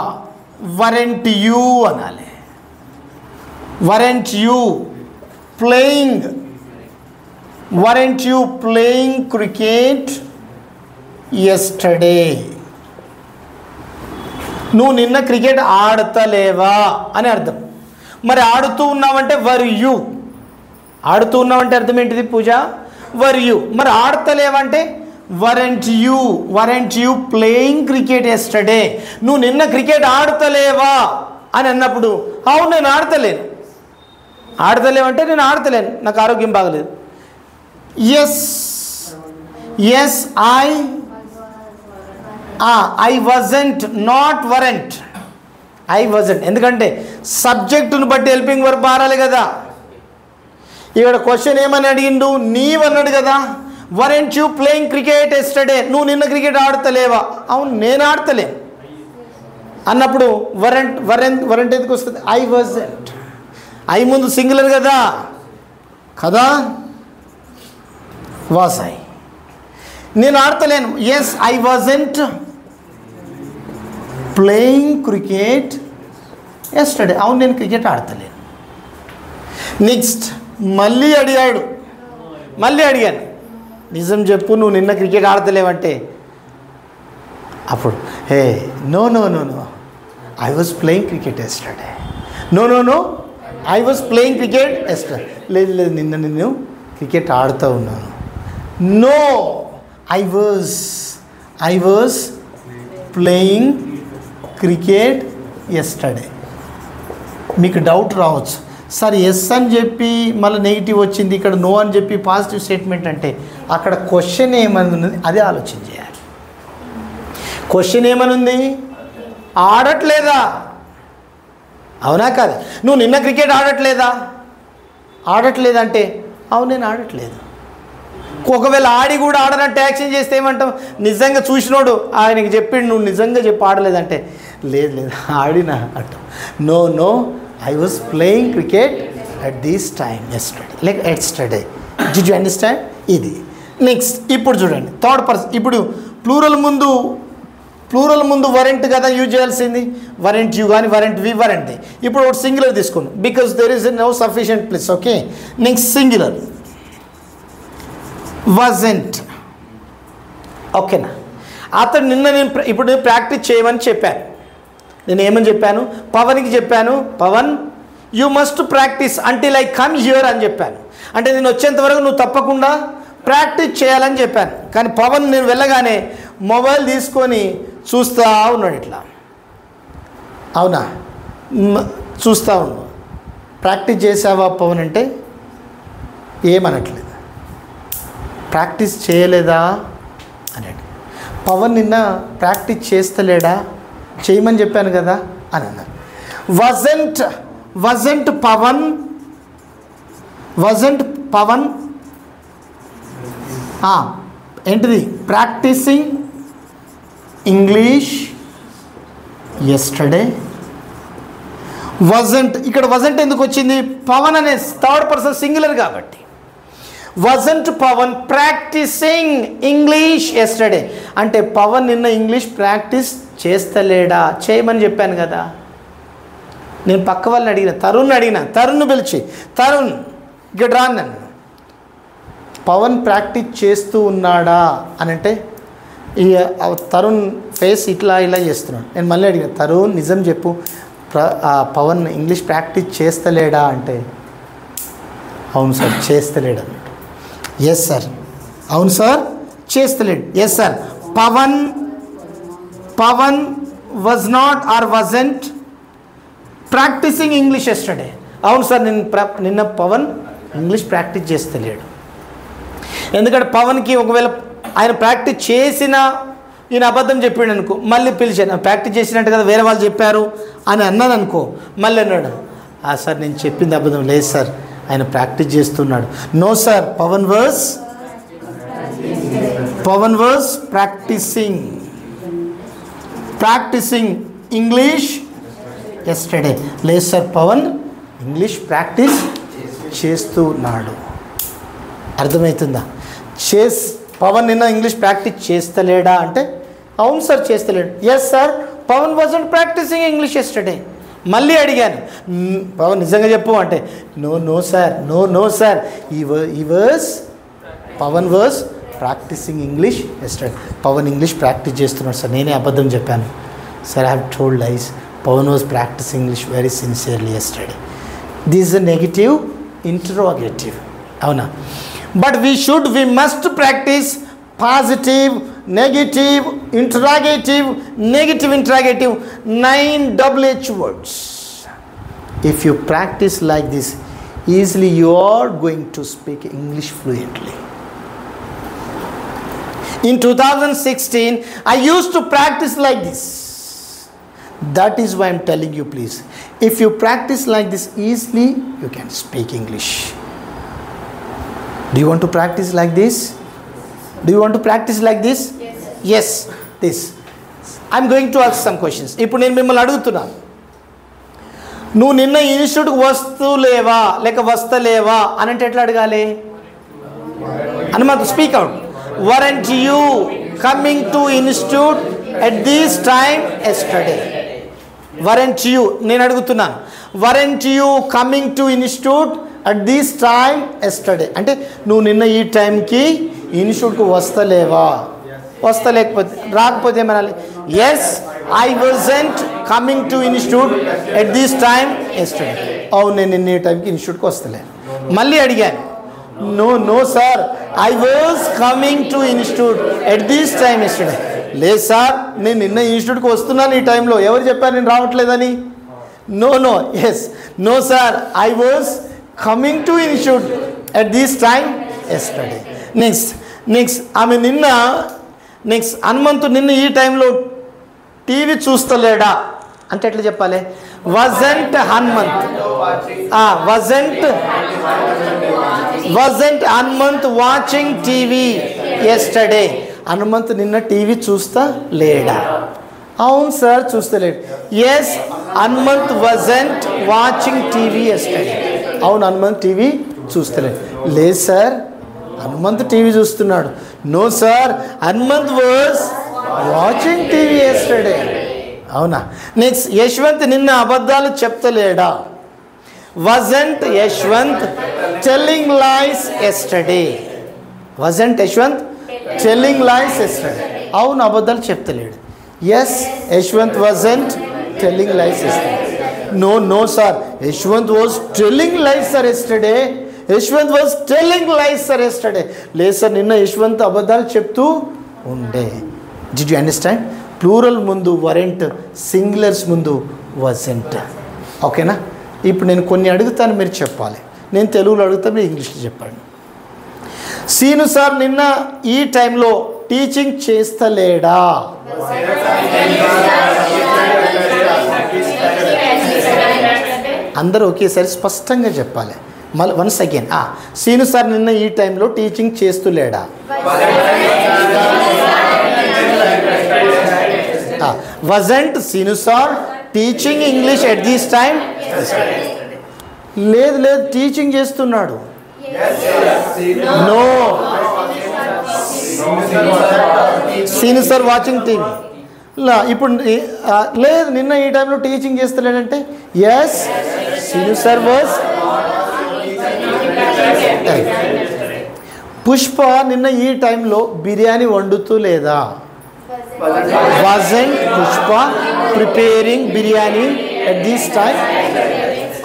వరెంట్ యూ అనాలి. Weren't you playing, weren't you playing cricket yesterday. నువ్వు నిన్న క్రికెట్ ఆడతలేవా అని అర్థం. మరి ఆడుతూ ఉన్నావంటే వర్ యూ. ఆడుతూ ఉన్నావంటే అర్థం ఏంటిది పూజ? Were you. మరి ఆడతలేవంటే weren't you playing cricket yesterday. నువ్వు నిన్న క్రికెట్ ఆడతలేవా అని అన్నప్పుడు అవును నేను ఆడతలేను. ఆడతలేవంటే నేను ఆడతలేను, నాకు ఆరోగ్యం బాగలేదు. Yes I wasn't, not weren't. I wasn't ఎందుకంటే సబ్జెక్టును బట్టి హెల్పింగ్ వర్బ్ మారాలి కదా. ఇక్కడ క్వశ్చన్ ఏమని అడిగిండు? నీవన్నాడు కదా. Weren't you playing cricket yesterday. నువ్వు నిన్న క్రికెట్ ఆడతలేవా? అవును నేను ఆడతలేను అన్నప్పుడు వరెంట్ ఎందుకు వస్తుంది? I wasn't. ఐ ముందు సింగులర్ కదా వాజ్ ఐ. నేను ఆడతలేను. Yes I wasn't playing cricket yesterday. అవును నేను క్రికెట్ ఆడతలేను. నెక్స్ట్ మళ్ళీ అడిగాను, నిజం చెప్పు నువ్వు నిన్న క్రికెట్ ఆడతలేవంటే అప్పుడు no I was playing cricket yesterday. No I was playing cricket yesterday. లేదు నిన్ను క్రికెట్ ఆడుతూ ఉన్నాను. No I was playing cricket yesterday. మీకు డౌట్ రావచ్చు, సార్ ఎస్ అని చెప్పి మళ్ళీ నెగిటివ్ వచ్చింది, ఇక్కడ నో అని చెప్పి పాజిటివ్ స్టేట్మెంట్ అంటే అక్కడ క్వశ్చన్ ఏమని ఉన్నది అదే ఆలోచన చేయాలి. క్వశ్చన్ ఏమని ఉంది? ఆడట్లేదా? అవునా కాదా? నువ్వు నిన్న క్రికెట్ ఆడట్లేదంటే అవును నేను ఆడట్లేదు. ఒకవేళ ఆడి కూడా ఆడనట్టు యాక్షన్ చేస్తే ఏమంటాం? నిజంగా చూసినోడు ఆయనకి చెప్పిండు నువ్వు నిజంగా చెప్పి ఆడలేదంటే లేదు ఆడినా అంటాం. No I was playing cricket at this time yesterday. Did you understand? ఇది. నెక్స్ట్ ఇప్పుడు చూడండి థర్డ్ పర్సన్. ఇప్పుడు ప్లూరల్ ముందు వరెంట్ కదా యూజ్ చేయాల్సింది. వరెంట్ యూ కానీ వరెంట్ వి వరెంట్ దే. ఇప్పుడు ఒకటి సింగులర్ తీసుకున్నాం because there is no sufficient place. Okay, next singular wasn't. ఓకేనా? అతను నిన్న ఇప్పుడు ప్రాక్టీస్ చేయమని చెప్పాను. నేను ఏమని చెప్పాను? పవన్కి చెప్పాను, Pavan you must practise until I come here అని చెప్పాను. అంటే నేను వచ్చేంత వరకు నువ్వు తప్పకుండా ప్రాక్టీస్ చేయాలని చెప్పాను. కానీ పవన్ నేను వెళ్ళగానే మొబైల్ తీసుకొని చూస్తూ ఉన్నాడు ఇట్లా. అవునా? చూస్తూ ఉన్నాడు. ప్రాక్టీస్ చేసావా పవన్ అంటే ఏమనట్లేదు. ప్రాక్టీస్ చేయలేదా అన్నాడు. పవన్ నిన్న ప్రాక్టీస్ చేస్తలేడా? చేయమని చెప్పాను కదా అని అన్నారు. వజంట్ పవన్ ఏంటిది? Practising English yesterday. వజంట్, ఇక్కడ వజంట్ ఎందుకు వచ్చింది? పవన్ అనే థర్డ్ పర్సన్ సింగులర్ కాబట్టి wasn't Pawan practising English yesterday అంటే పవన్ నిన్న ఇంగ్లీష్ ప్రాక్టీస్ చేస్తలేడా? చేయమని చెప్పాను కదా. నేను పక్క వాళ్ళని అడిగిన, తరుణ్ పిలిచి, తరుణ్ ఇక్కడ రా నన్ను, పవన్ ప్రాక్టీస్ చేస్తూ ఉన్నాడా అని అంటే ఈ తరుణ్ ఫేస్ ఇట్లా ఇలా చేస్తున్నాడు. నేను మళ్ళీ అడిగిన, తరుణ్ నిజం చెప్పు, పవన్ ఇంగ్లీష్ ప్రాక్టీస్ చేస్తలేడా అంటే అవును సార్ చేస్తలేడు అన్నాడు. ఎస్ సార్, అవును సార్ చేస్తలేడు. Yes sir, Pavan was not or wasn't practising English yesterday. అవును సార్, నిన్న పవన్ ఇంగ్లీష్ ప్రాక్టీస్ చేస్తలేడు. ఎందుకంటే పవన్కి ఒకవేళ ఆయన ప్రాక్టీస్ చేసిన ఈయన అబద్ధం చెప్పాడు అనుకో, మళ్ళీ పిలిచాను ప్రాక్టీస్ చేసినట్టు కదా వేరే వాళ్ళు చెప్పారు అని అన్నాను అనుకో, మళ్ళీ అన్నాడు సార్ నేను చెప్పింది అబద్ధం. లేదు సార్ ఆయన ప్రాక్టీస్ చేస్తున్నాడు. No sir, Pavan was practising English yesterday. లేదు సార్, పవన్ ఇంగ్లీష్ ప్రాక్టీస్ చేస్తున్నాడు. అర్థమవుతుందా? పవన్ నిన్న ఇంగ్లీష్ ప్రాక్టీస్ చేస్తలేడా అంటే అవును సార్ చేస్తలేడు. Yes sir, Pavan wasn't practising English yesterday. మళ్ళీ అడిగాను, పవన్ నిజంగా చెప్పు అంటే no sir, Pavan was practising English yesterday. Pavan English practice చేస్తున్నాడు సార్, నేనే అబద్ధం చెప్పాను sir. I have told lies. Pavan was practising English very sincerely yesterday. This is a negative interrogative, అవునా? But we must practice positive, negative, interrogative, 9 WH words. If you practice like this, easily you are going to speak English fluently. In 2016, I used to practice like this. That is why I am telling you, please. If you practice like this easily, you can speak English. Do you want to practice like this? Yes. This. I am going to ask some questions. ఇప్పుడు నేను మిమ్మల్ని అడుగుతున్నాను, నువ్వు నిన్న ఇన్స్టిట్యూట్కి వస్తలేవా లేక వస్తలేవా అని అంటే ఎట్లా అడగాలి? Hanumanth speak out. Weren't you coming to institute at this time yesterday? Weren't you, నేను అడుగుతున్నాను, weren't you coming to institute at this time yesterday అంటే నువ్వు నిన్న ఈ టైంకి ఇన్స్టిట్యూట్కి రాకపోతే ఏమనాలి? Yes, I wasn't coming to institute at this time yesterday. అవును, నేను నిన్న ఈ టైంకి ఇన్స్టిట్యూట్కి వస్తలేను. మళ్ళీ అడిగాను, no sir, I was coming to institute at this time yesterday. లేదు సార్, నేను నిన్న ఇన్స్టిట్యూట్కి వస్తున్నాను ఈ టైంలో. ఎవరు చెప్పారు నేను రావట్లేదని? No. Yes, no sir, I was coming to institute at this time yesterday. Next ఆమె నెక్స్ట్ హనుమంతు నిన్న ఈ టైంలో టీవీ చూస్తలేడా అంటే ఎట్లా చెప్పాలి? wasn't Hanumanth watching TV yesterday. Hanumanthu నిన్న టీవీ చూస్తా లేడా? అవును సార్ చూస్తలేడు. Yes, Hanumanth wasn't watching TV yesterday. అవును, హనుమంత్ టీవీ చూస్తలేదు. లేదు సార్, హనుమంత్ టీవీ చూస్తున్నాడు. No sir, Hanumanth was watching TV yesterday. అవునా? నెక్స్ట్, యశ్వంత్ నిన్న అబద్ధాలు చెప్తలేడా? wasn't Yashwant telling lies yesterday. wasn't Yashwant telling lies yesterday. అవును, అబద్ధాలు చెప్తలేడు. Yes, Yashwant wasn't telling lies yesterday. No sir, Yashwant was telling lies sir yesterday. లేదు సార్, నిన్న యశ్వంత్ అబద్ధాలు చెప్తూ ఉండే. Did you understand? ప్లూరల్ ముందు వరెంట్, సింగులర్స్ ముందు wasn't. ఓకేనా? ఇప్పుడు నేను కొన్ని అడుగుతాను, మీరు చెప్పాలి. నేను తెలుగులో అడుగుతాను, మీరు ఇంగ్లీష్లో చెప్పండి. సీను సార్ నిన్న ఈ టైంలో టీచింగ్ చేస్తలేడా? అందరూ ఒకేసారి స్పష్టంగా చెప్పాలి. మళ్ళీ వన్స్ అగైన్, సీను సార్ నిన్న ఈ టైంలో టీచింగ్ చేస్తులేడా? wasn't Seenu sir teaching English at this time? లేదు, టీచింగ్ చేస్తున్నాడు. No. Seenu sir watching TV. ఇప్పుడు లేదు, నిన్న ఈ టైంలో టీచింగ్ చేస్తలేడంటే yes, Seenu sir was. Pushpa నిన్న ఈ టైంలో బిర్యానీ వండుతూ లేదా? wasn't Pushpa preparing biryani at this time?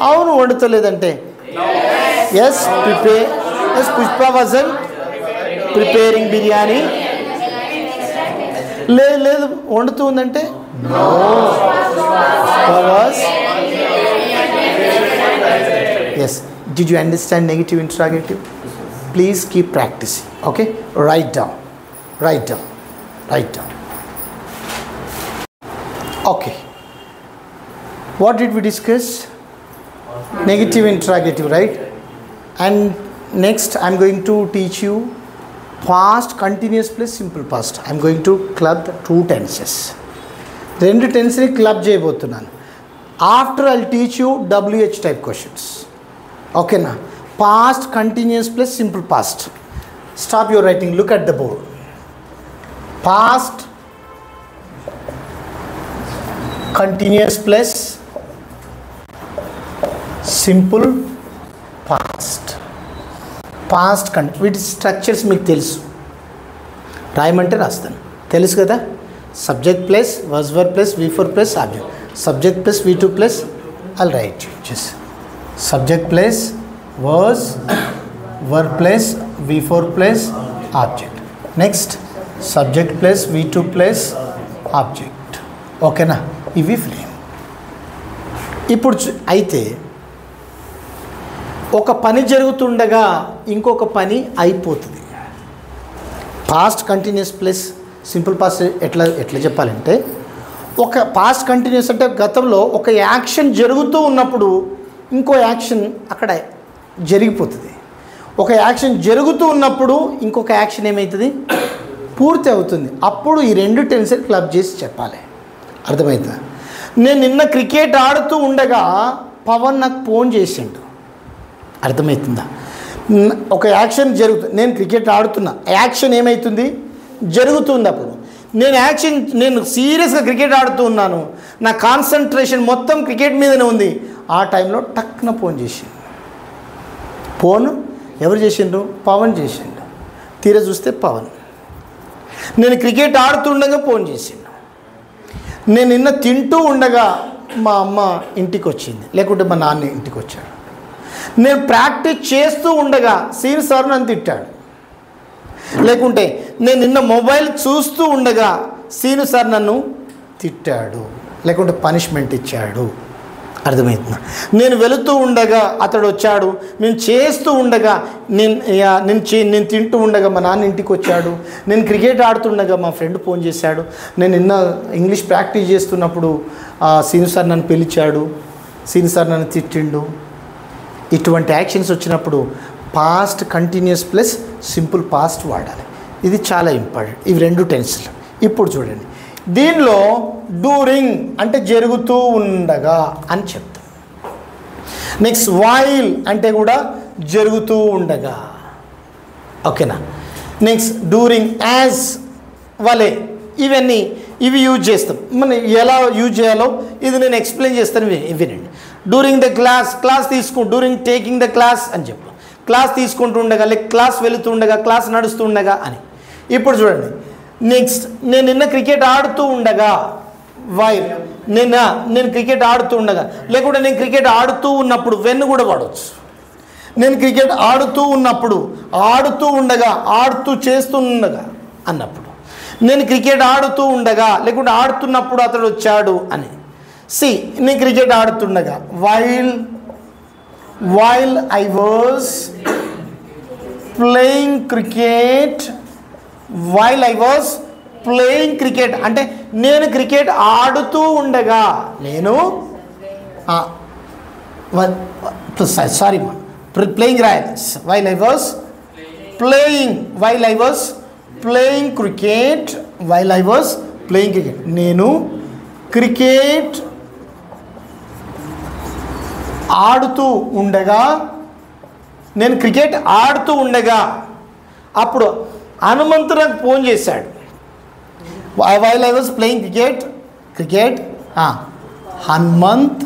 అవును, వండుతలేదంటే yes Pushpa wasn't preparing biryani. లేదు వండుతూ ఉందంటే no, was. Yes. Did you understand negative interrogative? Please keep practicing. Okay, write down. Okay, what did we discuss? Negative interrogative, right? And next I'm going to teach you past continuous plus simple past. I'm going to club 2 tenses. రెండు టెన్స్ని club చేయబోతున్నాను. After I'll teach you WH type questions. ఓకేనా? Past continuous plus simple past. Stop your writing, look at the board. Past continuous plus simple past. వీటి structures మీకు తెలుసు, రాయమంటే రాస్తాను, తెలుసు కదా. Subject plus was verb plus V4 plus object, subject plus V2 plus I'll write you just subject plus was verb plus V4 plus object. Next subject plus V2 plus object. ఓకేనా? ఇవి frame. ఇప్పుడు అయితే ఒక పని జరుగుతుండగా ఇంకొక పని అయిపోతుంది. Past continuous plus simple past ఎట్లా చెప్పాలంటే, ఒక పాస్ట్ కంటిన్యూస్ అంటే గతంలో ఒక యాక్షన్ జరుగుతూ ఉన్నప్పుడు ఇంకో యాక్షన్ అక్కడ జరిగిపోతుంది. ఒక యాక్షన్ జరుగుతూ ఉన్నప్పుడు ఇంకొక యాక్షన్ ఏమవుతుంది, పూర్తి అవుతుంది. అప్పుడు ఈ రెండు టెన్స్ని క్లబ్ చేసి చెప్పాలి. అర్థమవుతుందా? నేను నిన్న క్రికెట్ ఆడుతూ ఉండగా పవన్ నాకు ఫోన్ చేసిండు. అర్థమవుతుందా? ఒక యాక్షన్ జరుగుతుంది, నేను క్రికెట్ ఆడుతున్నా, యాక్షన్ ఏమవుతుంది, జరుగుతుంది. అప్పుడు నేను సీరియస్గా క్రికెట్ ఆడుతూ ఉన్నాను, నా కాన్సన్ట్రేషన్ మొత్తం క్రికెట్ మీదనే ఉంది. ఆ టైంలో టక్కున ఫోన్ చేసిండు. ఫోన్ ఎవరు చేసిండ్రు? పవన్ చేసిండు. తీరా చూస్తే పవన్. నేను క్రికెట్ ఆడుతుండగా ఫోన్ చేసిండు. నేను నిన్న తింటూ ఉండగా మా అమ్మ ఇంటికి వచ్చింది, లేకుంటే మా నాన్న ఇంటికి వచ్చాడు. నేను ప్రాక్టీస్ చేస్తూ ఉండగా సీన్ సార్ నన్ను తిట్టాడు. లేకుంటే నేను నిన్న మొబైల్ చూస్తూ ఉండగా సీను సార్ నన్ను తిట్టాడు, లేకుంటే పనిష్మెంట్ ఇచ్చాడు. అర్థమవుతుందా? నేను వెళుతూ ఉండగా అతడు వచ్చాడు, నేను చేస్తూ ఉండగా నేను తింటూ ఉండగా మా నాన్న ఇంటికి వచ్చాడు, నేను క్రికెట్ ఆడుతుండగా మా ఫ్రెండ్ ఫోన్ చేశాడు, నేను నిన్న ఇంగ్లీష్ ప్రాక్టీస్ చేస్తున్నప్పుడు సీను సార్ నన్ను పిలిచాడు, సీను సార్ నన్ను తిట్టిండు. ఇటువంటి యాక్షన్స్ వచ్చినప్పుడు past continuous plus simple past వాడాలి. ఇది చాలా ఇంపార్టెంట్, ఇవి రెండు టెన్స్లు. ఇప్పుడు చూడండి, దీనిలో డ్యూరింగ్ అంటే జరుగుతూ ఉండగా అని చెప్తాం. నెక్స్ట్ వైల్ అంటే కూడా జరుగుతూ ఉండగా. ఓకేనా? నెక్స్ట్ డ్యూరింగ్, యాజ్, వలే, ఇవి యూజ్ చేస్తాం. మనం ఎలా యూజ్ చేయాలో ఇది నేను ఎక్స్ప్లెయిన్ చేస్తాను, వినండి. During the class during taking the class అని చెప్పు, క్లాస్ తీసుకుంటూ ఉండగా, లేక క్లాస్ వెళుతూ ఉండగా, క్లాస్ నడుస్తూ ఉండగా అని. ఇప్పుడు చూడండి, నెక్స్ట్ నేను నిన్న క్రికెట్ ఆడుతూ ఉండగా, వైల్, నేను క్రికెట్ ఆడుతూ ఉండగా, లేకుంటే నేను క్రికెట్ ఆడుతూ ఉన్నప్పుడు, వెన్ కూడా వాడవచ్చు. నేను క్రికెట్ ఆడుతూ ఉన్నప్పుడు, ఆడుతూ ఉండగా, ఆడుతూ చేస్తూ ఉండగా అన్నప్పుడు, నేను క్రికెట్ ఆడుతూ ఉండగా, లేకుంటే ఆడుతున్నప్పుడు అతడు వచ్చాడు అని. నేను cricket ఆడుతుండగా, while I was playing cricket, అంటే నేను క్రికెట్ ఆడుతూ ఉండగా, ప్లేయింగ్ రాయాలి. while I was playing cricket, నేను క్రికెట్ ఆడుతూ ఉండగా నేను క్రికెట్ ఆడుతూ ఉండగా అప్పుడు హనుమంతు నాకు ఫోన్ చేశాడు. While I was playing cricket Hanumanth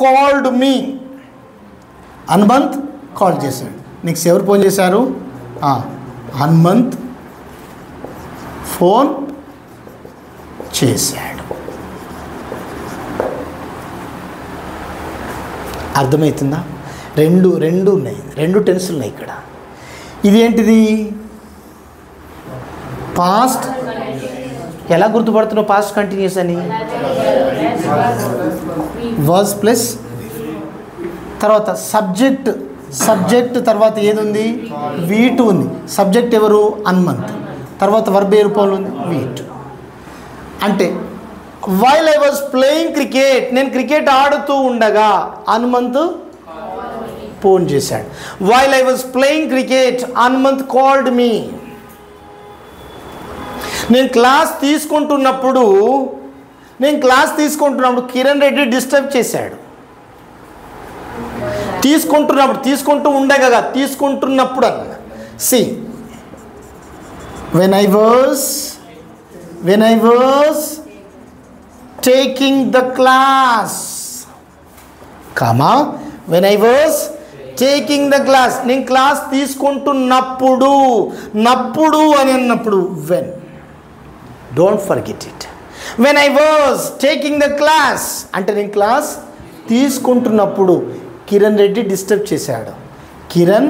called me. Hanumanth call చేశాడు. నెక్స్ట్ ఎవరు ఫోన్ చేశారు? హనుమంత్ ఫోన్ చేశాడు. అర్థమవుతుందా? రెండు ఉన్నాయి, రెండు టెన్స్లు ఉన్నాయి ఇక్కడ. ఇది ఏంటిది? పాస్ట్. ఎలా గుర్తుపడుతున్నావు పాస్ట్ కంటిన్యూస్ అని? వర్స్ ప్లస్ తర్వాత సబ్జెక్ట్ తర్వాత ఏది ఉంది? వీటు ఉంది. సబ్జెక్ట్ ఎవరు? హనుమంత్. తర్వాత వర్బ్ ఏ రూపంలో ఉంది? వీటు. అంటే while I was playing cricket, నేను క్రికెట్ ఆడుతూ ఉండగా హనుమంత్ ఫోన్ చేశాడు. While I was playing cricket Hanumanth called me. నేను క్లాస్ తీసుకుంటున్నప్పుడు కిరణ్ రెడ్డి డిస్టర్బ్ చేశాడు. తీసుకుంటున్నప్పుడు అన్న C when I was taking the class, when I was taking the class, నేను క్లాస్ తీసుకుంటున్నప్పుడు, నప్పుడు అని అన్నప్పుడు when, don't forget it. when I was taking the class అంటే నేను క్లాస్ తీసుకుంటున్నప్పుడు కిరణ్ రెడ్డి డిస్టర్బ్ చేశాడు. కిరణ్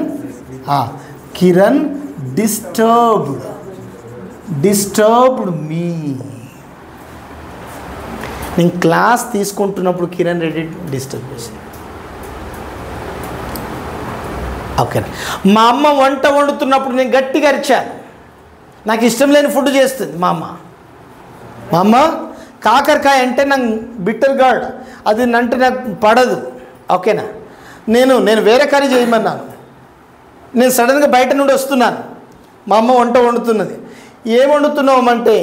డిస్టర్బ్డ్ మీ. నేను క్లాస్ తీసుకుంటున్నప్పుడు కిరణ్ రెడ్డి డిస్టర్బ్ చేశాడు. ఓకేనా? మా అమ్మ వంట వండుతున్నప్పుడు నేను గట్టిగా అరిచాను. నాకు ఇష్టం లేని ఫుడ్ చేస్తుంది మా అమ్మ. కాకరకాయ అంటే నాకు బిట్టర్ గార్డ్, అది అంటే నాకు పడదు. ఓకేనా? నేను వేరే కర్రీ చేయమన్నాను. నేను సడన్గా బయట నుండి వస్తున్నాను, మా అమ్మ వంట వండుతున్నది. ఏం వండుతున్నామంటే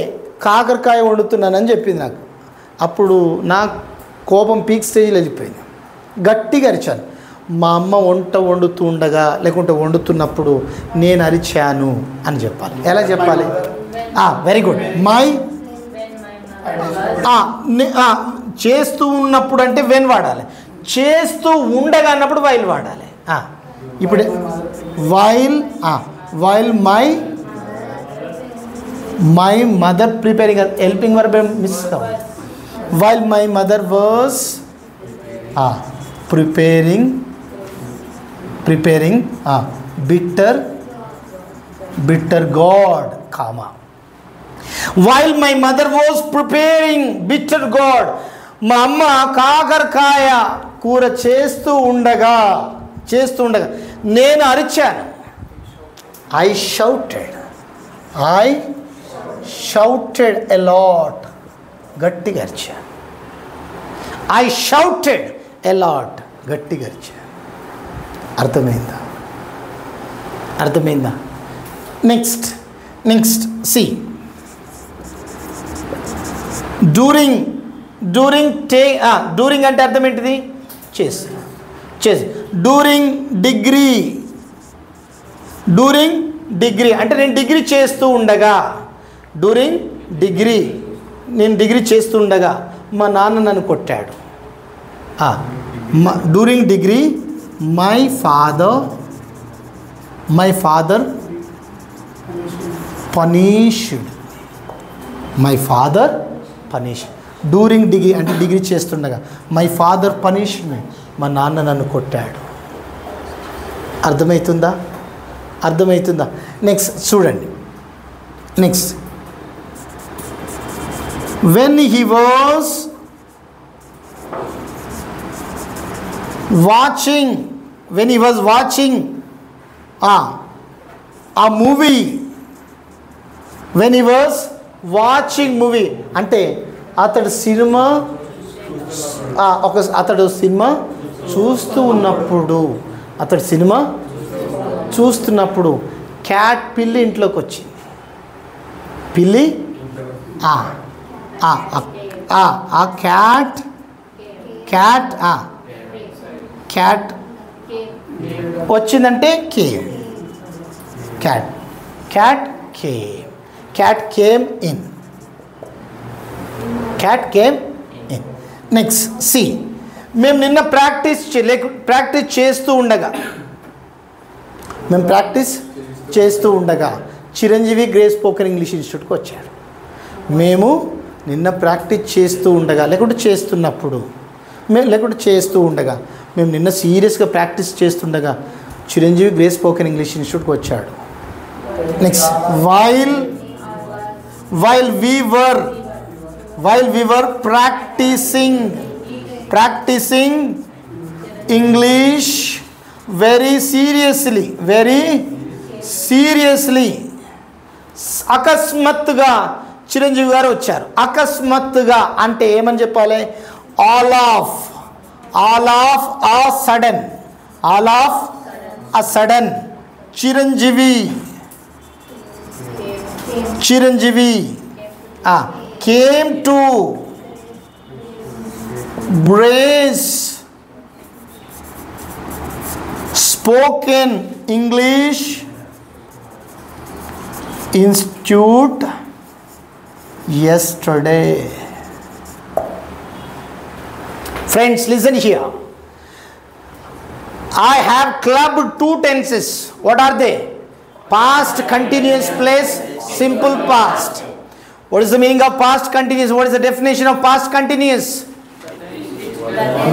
కాకరకాయ వండుతున్నానని చెప్పింది నాకు. అప్పుడు నా కోపం పీక్ స్టేజ్లో వెళ్ళిపోయింది. గట్టిగా అరిచాను. మా అమ్మ వంట వండుతూ ఉండగా లేకుంటే వండుతున్నప్పుడు నేను అరిచాను అని చెప్పాలి. ఎలా చెప్పాలి? Very good. చేస్తూ ఉన్నప్పుడు అంటే వెన్ వాడాలి, చేస్తూ ఉండగా అన్నప్పుడు వైల్ వాడాలి. ఇప్పుడు while my mother preparing, helping verb miss కావాలి. While my mother was preparing bitter gourd, comma. While my mother was preparing bitter gourd, మా అమ్మ కాకరకాయ కూర చేస్తూ ఉండగా నేను అరిచాను. I shouted a lot, గట్టిగా అరిచాను. I shouted a lot, గట్టిగా అరిచాను. అర్థమైందా? నెక్స్ట్ సి డ్యూరింగ్ అంటే అర్థం ఏంటిది? చేసి డ్యూరింగ్ డిగ్రీ అంటే నేను డిగ్రీ చేస్తూ ఉండగా, నేను డిగ్రీ చేస్తూ ఉండగా మా నాన్న నన్ను కొట్టాడు. During degree my father punished. During degree అంటే డిగ్రీ చేస్తుండగా మై ఫాదర్ పనిష్మెంట్, మా నాన్న నన్ను కొట్టాడు. అర్థమవుతుందా? నెక్స్ట్ చూడండి. Next when he was watching a movie, when he was watching movie అంటే అతడు సినిమా చూస్తున్నప్పుడు క్యాట్ పిల్లి ఇంట్లోకి వచ్చింది. పిల్లి క్యాట్ క్యాట్ వచ్చిందంటే came. Cat cat came. Cat came in. Cat came in. Next see, మేము నిన్న ప్రాక్టీస్ చేస్తూ ఉండగా చిరంజీవి గ్రేస్ స్పోకెన్ ఇంగ్లీష్ ఇన్స్టిట్యూట్కి వచ్చాడు. మేము నిన్న ప్రాక్టీస్ చేస్తూ ఉండగా మేము నిన్న సీరియస్గా ప్రాక్టీస్ చేస్తుండగా చిరంజీవి గ్రేస్ స్పోకెన్ ఇంగ్లీష్ ఇన్స్టిట్యూట్కి వచ్చాడు. Next while we were practicing English very seriously. అకస్మాత్తుగా చిరంజీవి గారు వచ్చారు. అకస్మాత్తుగా అంటే ఏమని చెప్పాలి? All of a sudden Chiranjeevi came to Grace Spoken English Institute yesterday. Friends, listen here. I have clubbed two tenses. What are they? Past continuous plus simple past. What is the meaning of past continuous? What is the definition of past continuous?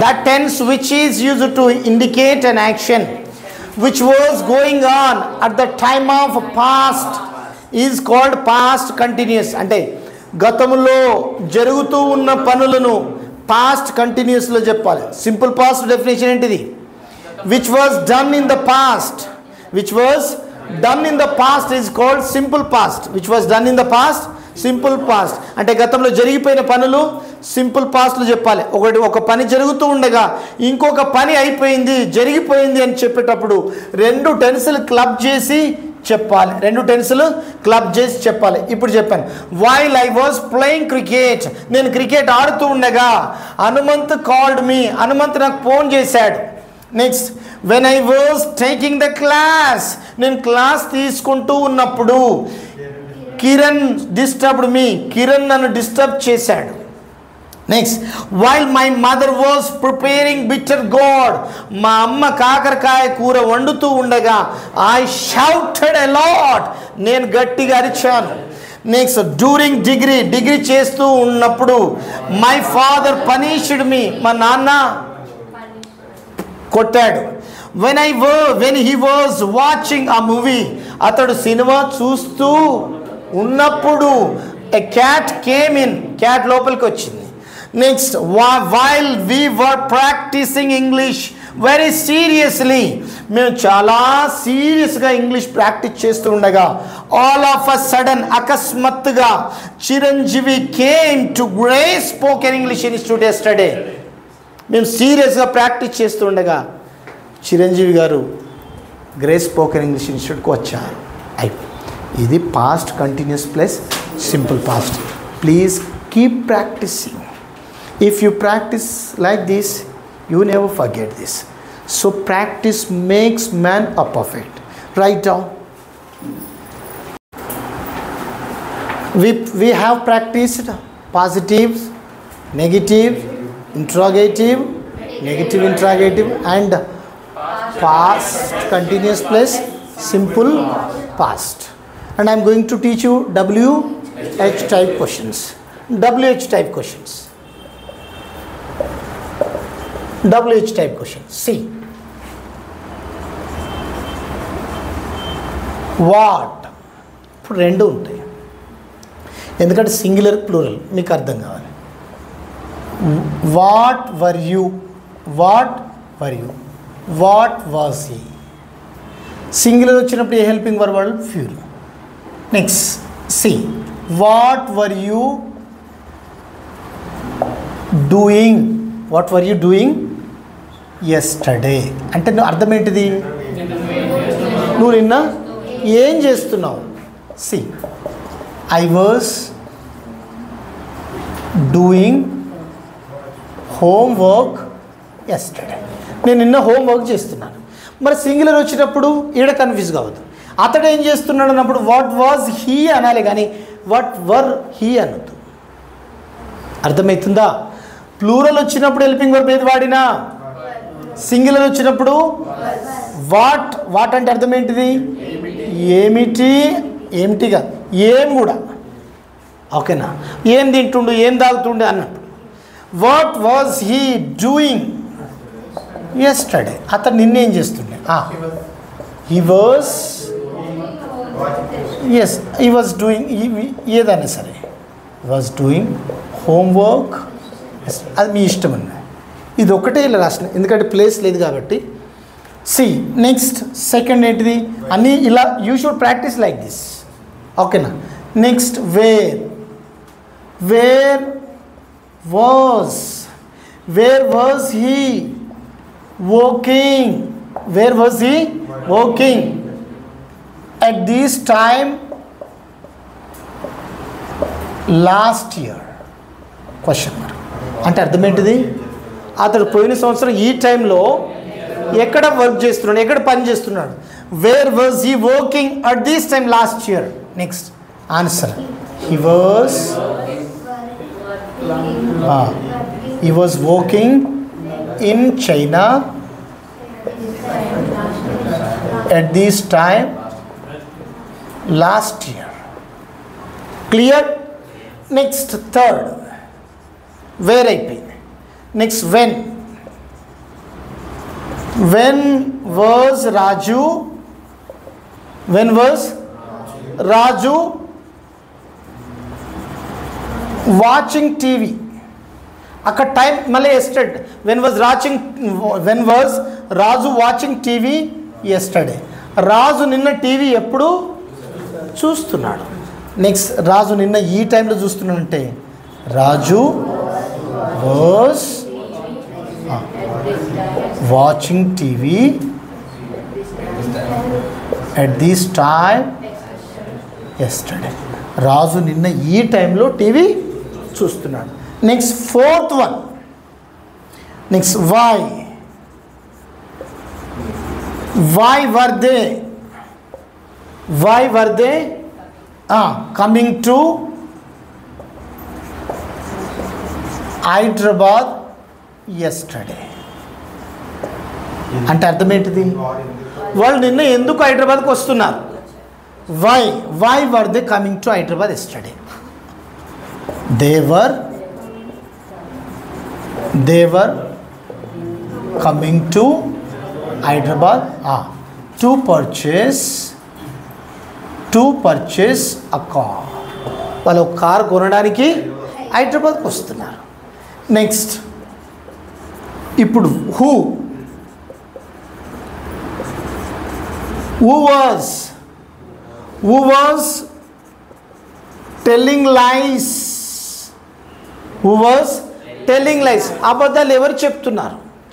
That tense which is used to indicate an action which was going on at the time of past is called past continuous. అంటే గతములో జరుగుతూ ఉన్న పనులను past continuous లో చెప్పాలి. Simple past definition ఏంటిది? which was done in the past is called simple past. which was done in the past, simple past. అంటే గతంలో జరిగిపోయిన పనులు సింపుల్ పాస్ట్లో చెప్పాలి. ఒక పని జరుగుతూ ఉండగా ఇంకొక పని జరిగిపోయింది అని చెప్పేటప్పుడు రెండు టెన్సులు క్లబ్ చేసి చెప్పాలి. ఇప్పుడు చెప్పాను, while I was playing cricket, నేను క్రికెట్ ఆడుతూ ఉండగా హనుమంత్ కాల్డ్ మీ, హనుమంత్ నాకు ఫోన్ చేశాడు. Next, when I was taking the class, నేను క్లాస్ తీసుకుంటూ ఉన్నప్పుడు కిరణ్ డిస్టర్బ్డ్ మీ, కిరణ్ నన్ను డిస్టర్బ్ చేశాడు. Next, while my mother was preparing bitter God, మా అమ్మ కాకరకాయ కూర వండుతూ ఉండగా ఐ షౌటెడ్ ఎ లాట్, నేను గట్టిగా అరిచాను. నెక్స్ట్, డ్యూరింగ్ డిగ్రీ చేస్తూ ఉన్నప్పుడు మై ఫాదర్ పనిష్డ్ మీ, మా నాన్న కొట్టాడు. when he was watching a movie, అతడు సినిమా చూస్తూ ఉన్నప్పుడు a cat came in, cat లోపలికి వచ్చింది. Next, while we were practicing English very seriously, మేము చాలా సీరియస్గా ఇంగ్లీష్ ప్రాక్టీస్ చేస్తూ ఉండగా all of a sudden, అకస్మాత్తుగా Chiranjeevi came to Grace Spoken English Institute yesterday. మేము సీరియస్గా ప్రాక్టీస్ చేస్తూ ఉండగా చిరంజీవి గారు గ్రేస్ స్పోకెన్ ఇంగ్లీష్ ఇన్స్టిట్యూట్కి వచ్చారు. ఇది past continuous plus simple past. Please keep practising. If you practise like this, you never forget this. So practice makes man a perfect. Right down. We have practiced positive, negative, interrogative, negative interrogative and past continuous plus simple past. And I am going to teach you WH type questions. WH type questions. WH type questions. See. What? ఇప్పుడు రెండు ఉంటాయి, ఎందుకంటే singular plural మీకు అర్థం కావాలి. What were you, what was he. Singular వచ్చినప్పుడు ఏ helping verb వాళ్ళు ఫ్యూర్. Next, see, what were you doing yesterday అంటే నువ్వు అర్థం ఏంటిది? నువ్వు నిన్న ఏం చేస్తున్నావు? See, I was doing homework yesterday. నేను నిన్న హోంవర్క్ చేస్తున్నాను. మరి సింగులర్ వచ్చినప్పుడు ఈడ కన్ఫ్యూజ్ కావద్దు. అతడు ఏం చేస్తున్నాడు అన్నప్పుడు వాట్ వాజ్ హీ అనాలి, కానీ వాట్ వర్ హీ అనొద్దు. అర్థమవుతుందా? ప్లూరల్ వచ్చినప్పుడు హెల్పింగ్ వర్బ్ ఏది వాడినా, సింగులర్ వచ్చినప్పుడు వాట్. వాట్ అంటే అర్థం ఏంటిది? ఏమిటి, ఏమిటిగా ఏం కూడా. ఓకేనా? ఏం తింటుండు, ఏం తాగుతుండే అన్నప్పుడు what was he doing yesterday. అతను నిన్నేం చేస్తుండే? He was, yes he was doing, ఏదైనా సరే వాజ్ డూయింగ్ హోంవర్క్. అది మీ ఇష్టం అన్న. ఇది ఒకటే ఇలా రాసిన, ఎందుకంటే ప్లేస్ లేదు కాబట్టి. సి నెక్స్ట్ సెకండ్ ఏంటిది అన్నీ ఇలా you should practise like this. ఓకేనా? Next where. Where was, where was he walking. Where was he walking? At this time last year. Question mark. అంటే అర్థం ఏంటిది? అతడు పోయిన సంవత్సరం ఈ టైంలో ఎక్కడ వర్క్ చేస్తున్నాడు, ఎక్కడ పని చేస్తున్నాడు? Wear was he working at this time last year. Next answer, he was working in China at this time last year. Clear? Next third, where అయిపోయింది. Next when. When was Raju, when was Raju watching TV? అక్కడ time మళ్ళీ yesterday. When was Raju watching TV yesterday. Raju నిన్న TV ఎప్పుడు చూస్తున్నాడు? Next Raju నిన్న ఈ టైంలో చూస్తున్నాడంటే Raju was watching TV at this time yesterday. Raju నిన్న ఈ టైంలో టీవీ చూస్తున్నాడు. Next fourth one. Next why. Why were they, why were they coming to Hyderabad yesterday. అంటే అర్థం ఏంటిది? వాళ్ళు నిన్న ఎందుకు హైదరాబాద్కి వస్తున్నారు? Why, why were they coming to Hyderabad yesterday? They were coming to Hyderabad to purchase a car. వాళ్ళు కార్ కొనడానికి హైదరాబాద్కి వస్తున్నారు. నెక్స్ట్ ఇప్పుడు who was telling lies. Who was telling lies? అబద్ధాలు ఎవరు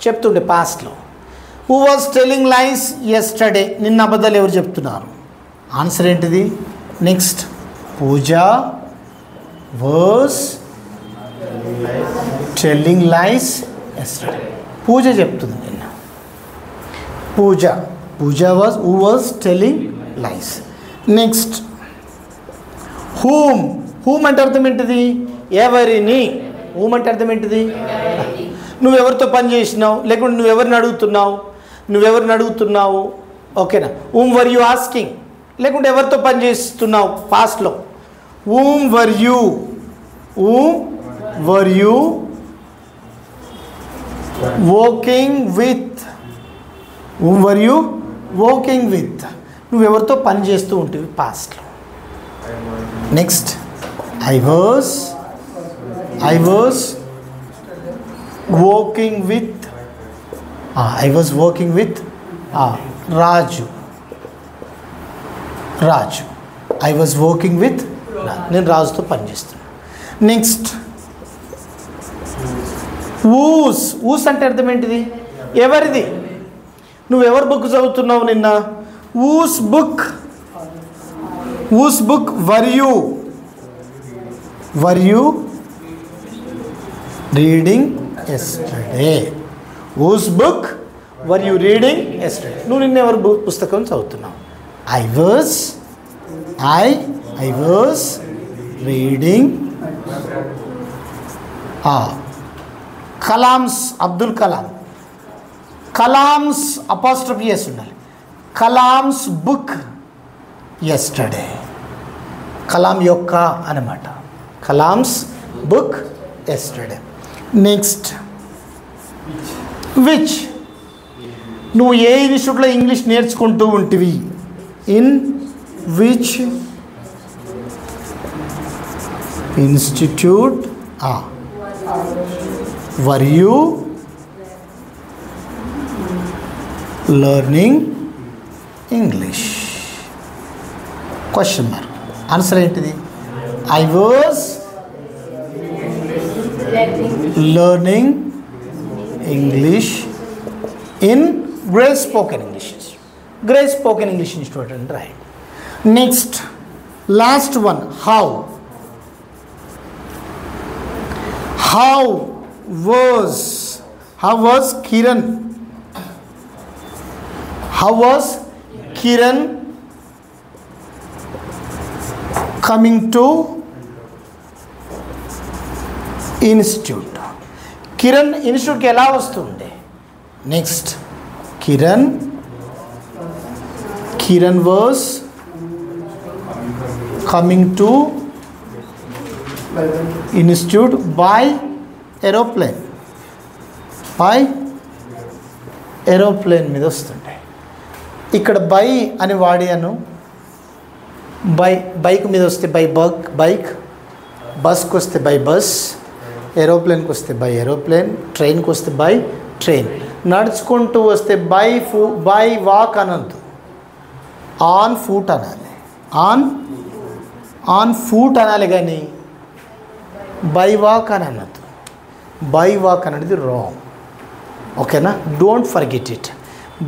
చెప్తుండే పాస్ట్లో? Who was telling lies yesterday? నిన్న అబద్ధాలు ఎవరు చెప్తున్నారు? ఆన్సర్ ఏంటిది? Next Pooja was telling lies yesterday. Pooja చెప్తుంది నిన్న. Pooja was, who was telling lies. Next whom అంటే అర్థం ఏంటిది? ఎవరిని. whom అంటే అర్థం ఏంటిది? నువ్వెవరితో పని చేసినావు, లేకుంటే నువ్వెవరిని అడుగుతున్నావు. ఓకేనా? whom were you asking, లేకుంటే ఎవరితో పని చేస్తున్నావు పాస్ట్లో. whom were you working with. whom were you working with? నువ్వెవరితో పని చేస్తూ ఉంటుంది పాస్ట్లో. Next I was working with Raju. I was working with Raju. నేను రాజుతో పని చేస్తున్నాను. నెక్స్ట్ whose అంటే అర్థం ఏంటిది? ఎవరిది. నువ్వెవరి బుక్ చదువుతున్నావు నిన్న? whose book were you reading yesterday? whose book were you reading yesterday? నువ్వు నిన్న ఎవరు పుస్తకం చదువుతున్నావు? I was reading Kalam's, Abdul Kalam. Kalam's apostrophe S ఉండాలి. Kalam's book yesterday. కలాం యొక్క అన్నమాట. Kalam's book yesterday. Next which. నువ్వు ఏ ఇన్స్టిట్యూట్లో ఇంగ్లీష్ నేర్చుకుంటూ ఉంటివి? In which institute were you learning English? Question mark. Answer ఏంటిది? I was learning English in Grace spoken English. Grace spoken English institute and right. Next last one. How was Kiran? How was Kiran coming to institute? Kiran ఇన్స్టిట్యూట్కి ఎలా వస్తుండే? Next Kiran was coming to institute by aeroplane. మీద వస్తుండే. ఇక్కడ by అని వాడాను. Bike మీద వస్తే బైక్, బస్కి వస్తే బై బస్, ఏరోప్లేన్కి వస్తే బై ఏరోప్లేన్, ట్రైన్కి వస్తే బై ట్రైన్, నడుచుకుంటూ వస్తే బై వాక్ అనద్దు, ఆన్ ఫుట్ అనాలి. ఆన్ ఫుట్ అనాలి కానీ బై వాక్ అని అనద్దు. బై వాక్ అనేది రాంగ్. ఓకేనా? Don't forget it.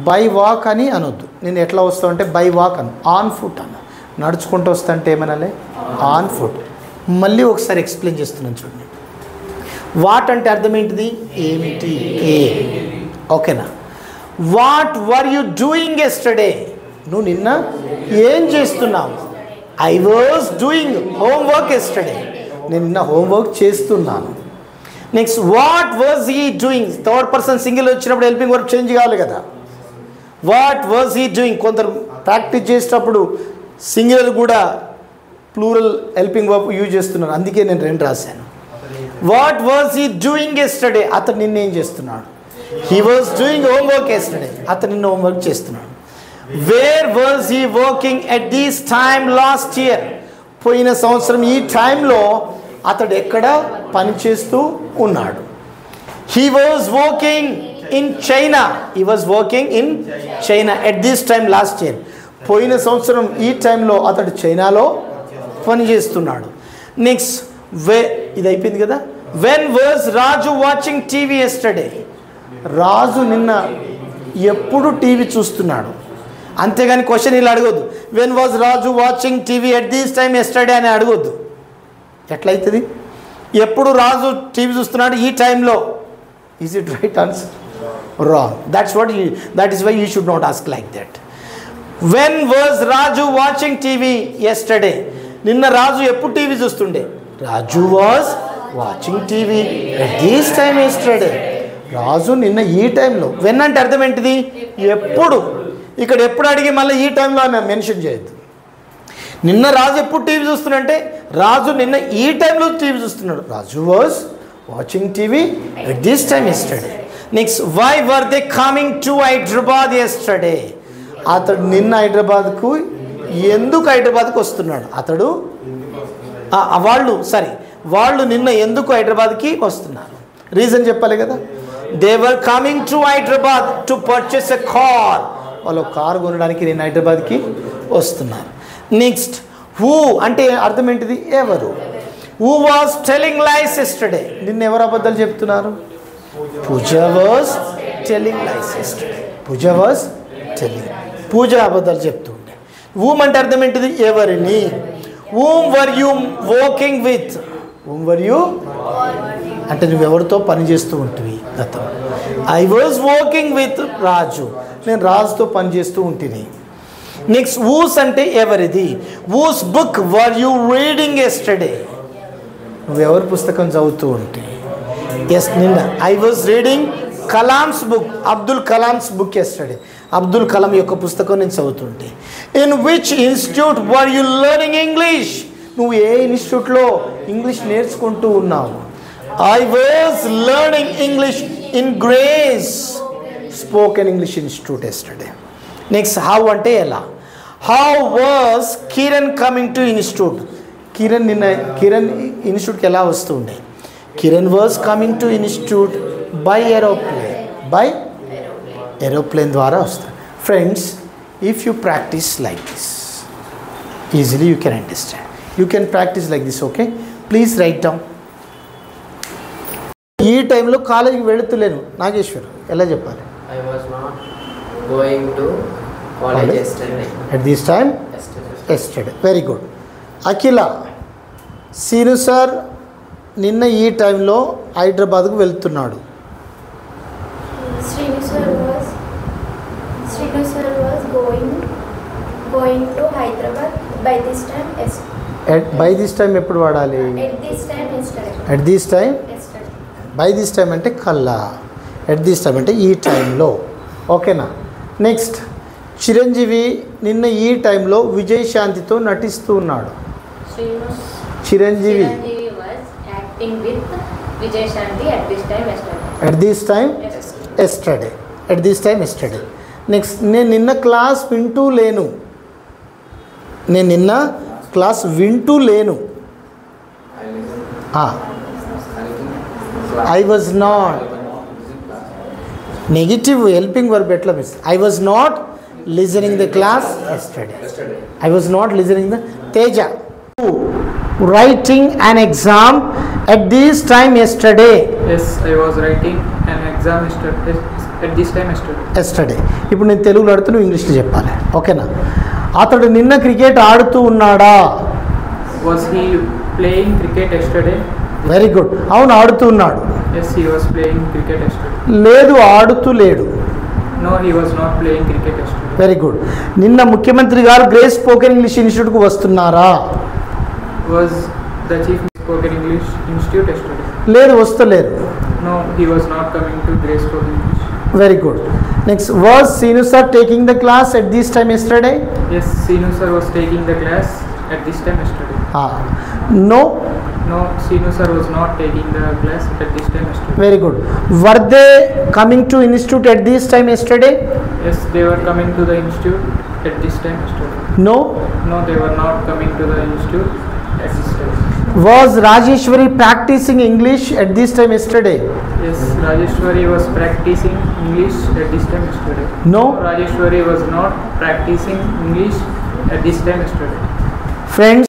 By walk అని అనొద్దు. నేను ఎట్లా వస్తావు అంటే by walk Anu, on foot అన్న. నడుచుకుంటూ వస్తా అంటే ఏమనాలి? On foot. మళ్ళీ ఒకసారి ఎక్స్ప్లెయిన్ చేస్తున్నాను చూడండి. వాట్ అంటే అర్థం ఏంటిది? ఏమిటి? ఓకేనా? What were you doing yesterday? నువ్వు నిన్న ఏం చేస్తున్నావు? I was doing homework yesterday. నేను నిన్న హోంవర్క్ చేస్తున్నాను. Next what was he doing? Third person single వచ్చినప్పుడు హెల్పింగ్ వర్బ్ చేంజ్ కావాలి కదా. What was he doing? కొందరు ప్రాక్టీస్ చేసేటప్పుడు సింగిల్ కూడా ప్లూరల్ హెల్పింగ్ వర్బ్ యూజ్ చేస్తున్నారు. అందుకే నేను 2 రాశాను. What was he doing yesterday? అతను నిన్న ఏం చేస్తున్నాడు? He was doing homework yesterday. అతను నిన్న హోంవర్క్ చేస్తున్నాడు. Wear was he working at this time last year? పోయిన సంవత్సరం ఈ టైంలో అతడు ఎక్కడ పనిచేస్తూ ఉన్నాడు? He was working in China. He was working in China at this time last year. పోయిన సంవత్సరం ఈ టైంలో అతడు చైనాలో పనిచేస్తున్నాడు. నెక్స్ట్ ఇది అయిపోయింది కదా. When was Raju watching TV yesterday? Raju నిన్న ఎప్పుడు టీవీ చూస్తున్నాడు? అంతేగాని క్వశ్చన్ ఇలా అడగొద్దు. When was Raju watching TV at this time yesterday అని అడగొద్దు. ఎట్లయితుంది? ఎప్పుడు రాజు టీవీ చూస్తున్నాడు? ఈ టైంలో. Is it right answer? Wrong. That is why you should not ask like that. When was Raju watching TV yesterday? నిన్న రాజు ఎప్పుడు టీవీ చూస్తుండే? Raju was watching TV at this time yesterday. Raju నిన్న ఈ టైంలో. వెన్ అంటే అర్థం ఏంటిది? ఎప్పుడు. ఇక్కడ ఎప్పుడు అడిగి మళ్ళీ ఈ టైంలో మెన్షన్ చేయొద్దు. నిన్న రాజు ఎప్పుడు టీవీ చూస్తున్నంటే రాజు నిన్న ఈ టైంలో టీవీ చూస్తున్నాడు. Raju was watching TV at this time yesterday. Next why were they coming to Hyderabad yesterday? అతడు నిన్న హైదరాబాద్కు ఎందుకు హైదరాబాద్కు వస్తున్నాడు? వాళ్ళు నిన్న ఎందుకు హైదరాబాద్కి వస్తున్నారు? రీజన్ చెప్పాలి కదా. They were coming to Hyderabad to purchase a car. వాళ్ళు కారు కొనడానికి నేను హైదరాబాద్కి వస్తున్నారు. నెక్స్ట్ హూ అంటే అర్థం ఏంటిది? ఎవరు. Who was telling lies yesterday? నిన్న ఎవరు అబద్ధాలు చెప్తున్నారు? పూజ వాజ్ టెలింగ్ లైస్ ఎస్టర్డే. పూజ అబద్ధాలు చెప్తుండే. whom అంటే అర్థం ఏంటిది? ఎవరిని. whom were you working with? whom were you అంటే నువ్వు ఎవరితో పని చేస్తూ ఉంటుంది గతం. I was working with Raju. నేను రాజుతో పనిచేస్తూ ఉంటుంది. నెక్స్ట్ వూస్ అంటే ఎవరిది. Whose book were you reading yesterday. నువ్వెవరి పుస్తకం చదువుతూ ఉంటే. ఎస్, నిన్న I was reading Kalam's book, Abdul Kalam's book yesterday. Abdul Kalam యొక్క పుస్తకం నేను చదువుతుంటే. In which institute were you learning English. నువ్వు ఏ ఇన్స్టిట్యూట్లో ఇంగ్లీష్ నేర్చుకుంటూ ఉన్నావు. I was learning English in Grace spoken English institute yesterday. Next how అంటే ఎలా. How was Kiran coming to institute. Kiran ఇన్స్టిట్యూట్కి ఎలా వస్తుండే. Kiran was coming to institute by aeroplane ద్వారా వస్తాడు. Friends, if you practise like this easily you can understand. You can practise like this. Okay, please write down. ఈ టైంలో కాలేజీకి వెళుతులేను. నాగేశ్వర్ ఎలా చెప్పాలి. I was not going to college yesterday. At this time? Yesterday. Very good. Akhila, scene sir నిన్న ఈ టైంలో హైదరాబాద్కు వెళ్తున్నాడు. Srinu sir was going to Hyderabad by this time yesterday. By this time ఎప్పుడు వాడాలి. At this time yesterday. At this time. Yesterday. By this time అంటే కల్లా. At this time అంటే ఈ టైంలో. ఓకేనా. నెక్స్ట్ చిరంజీవి నిన్న ఈ టైంలో విజయశాంతితో నటిస్తూ ఉన్నాడు. Chiranjeevi was acting with Vijay Shanti at this time yesterday. At this time yesterday. At this time yesterday. Next నేను నిన్న క్లాస్ వింటూ లేను. నేను నిన్న క్లాస్ వింటూ లేను. I was not. Negative helping verb ఎట్లా miss. I was not listening the class yesterday. I was not listening the. Teja, writing an exam at this time yesterday. Yes, I was writing an exam at this time yesterday. Yesterday. ఇప్పుడు నేను తెలుగులో ఆడుతూ నువ్వు ఇంగ్లీష్లో చెప్పాలి. ఓకేనా. అతడు నిన్న క్రికెట్ ఆడుతూ ఉన్నాడా. Was he playing cricket yesterday? Very good. అవును, ఆడుతూ ఉన్నాడు. Yes, he was playing cricket yesterday. లేదు, ఆడుతూ లేడు. No, he was not playing cricket yesterday. Very good. నిన్న ముఖ్యమంత్రి గారు గ్రేస్ స్పోకెన్ ఇంగ్లీష్ ఇన్స్టిట్యూట్కు వస్తున్నారా. Was the chief spoken English institute yesterday? లేదు, వస్తలేరు. No, he was not coming to Grace spoken English. Very good. Next was Seenu sir taking the class at this time yesterday. Yes, Sinu sir was taking the class at this time yesterday. No. No, Sinu sir was not taking the class at this time yesterday. Very good. Were they coming to institute at this time yesterday. Yes, they were coming to the institute at this time yesterday. No. No, they were not coming to the institute at this time. Was Rajeshwari practising English at this time yesterday. Yes, Rajeshwari was practicing English at this time yesterday. No. Rajeshwari was not practicing English at this time yesterday. Friends,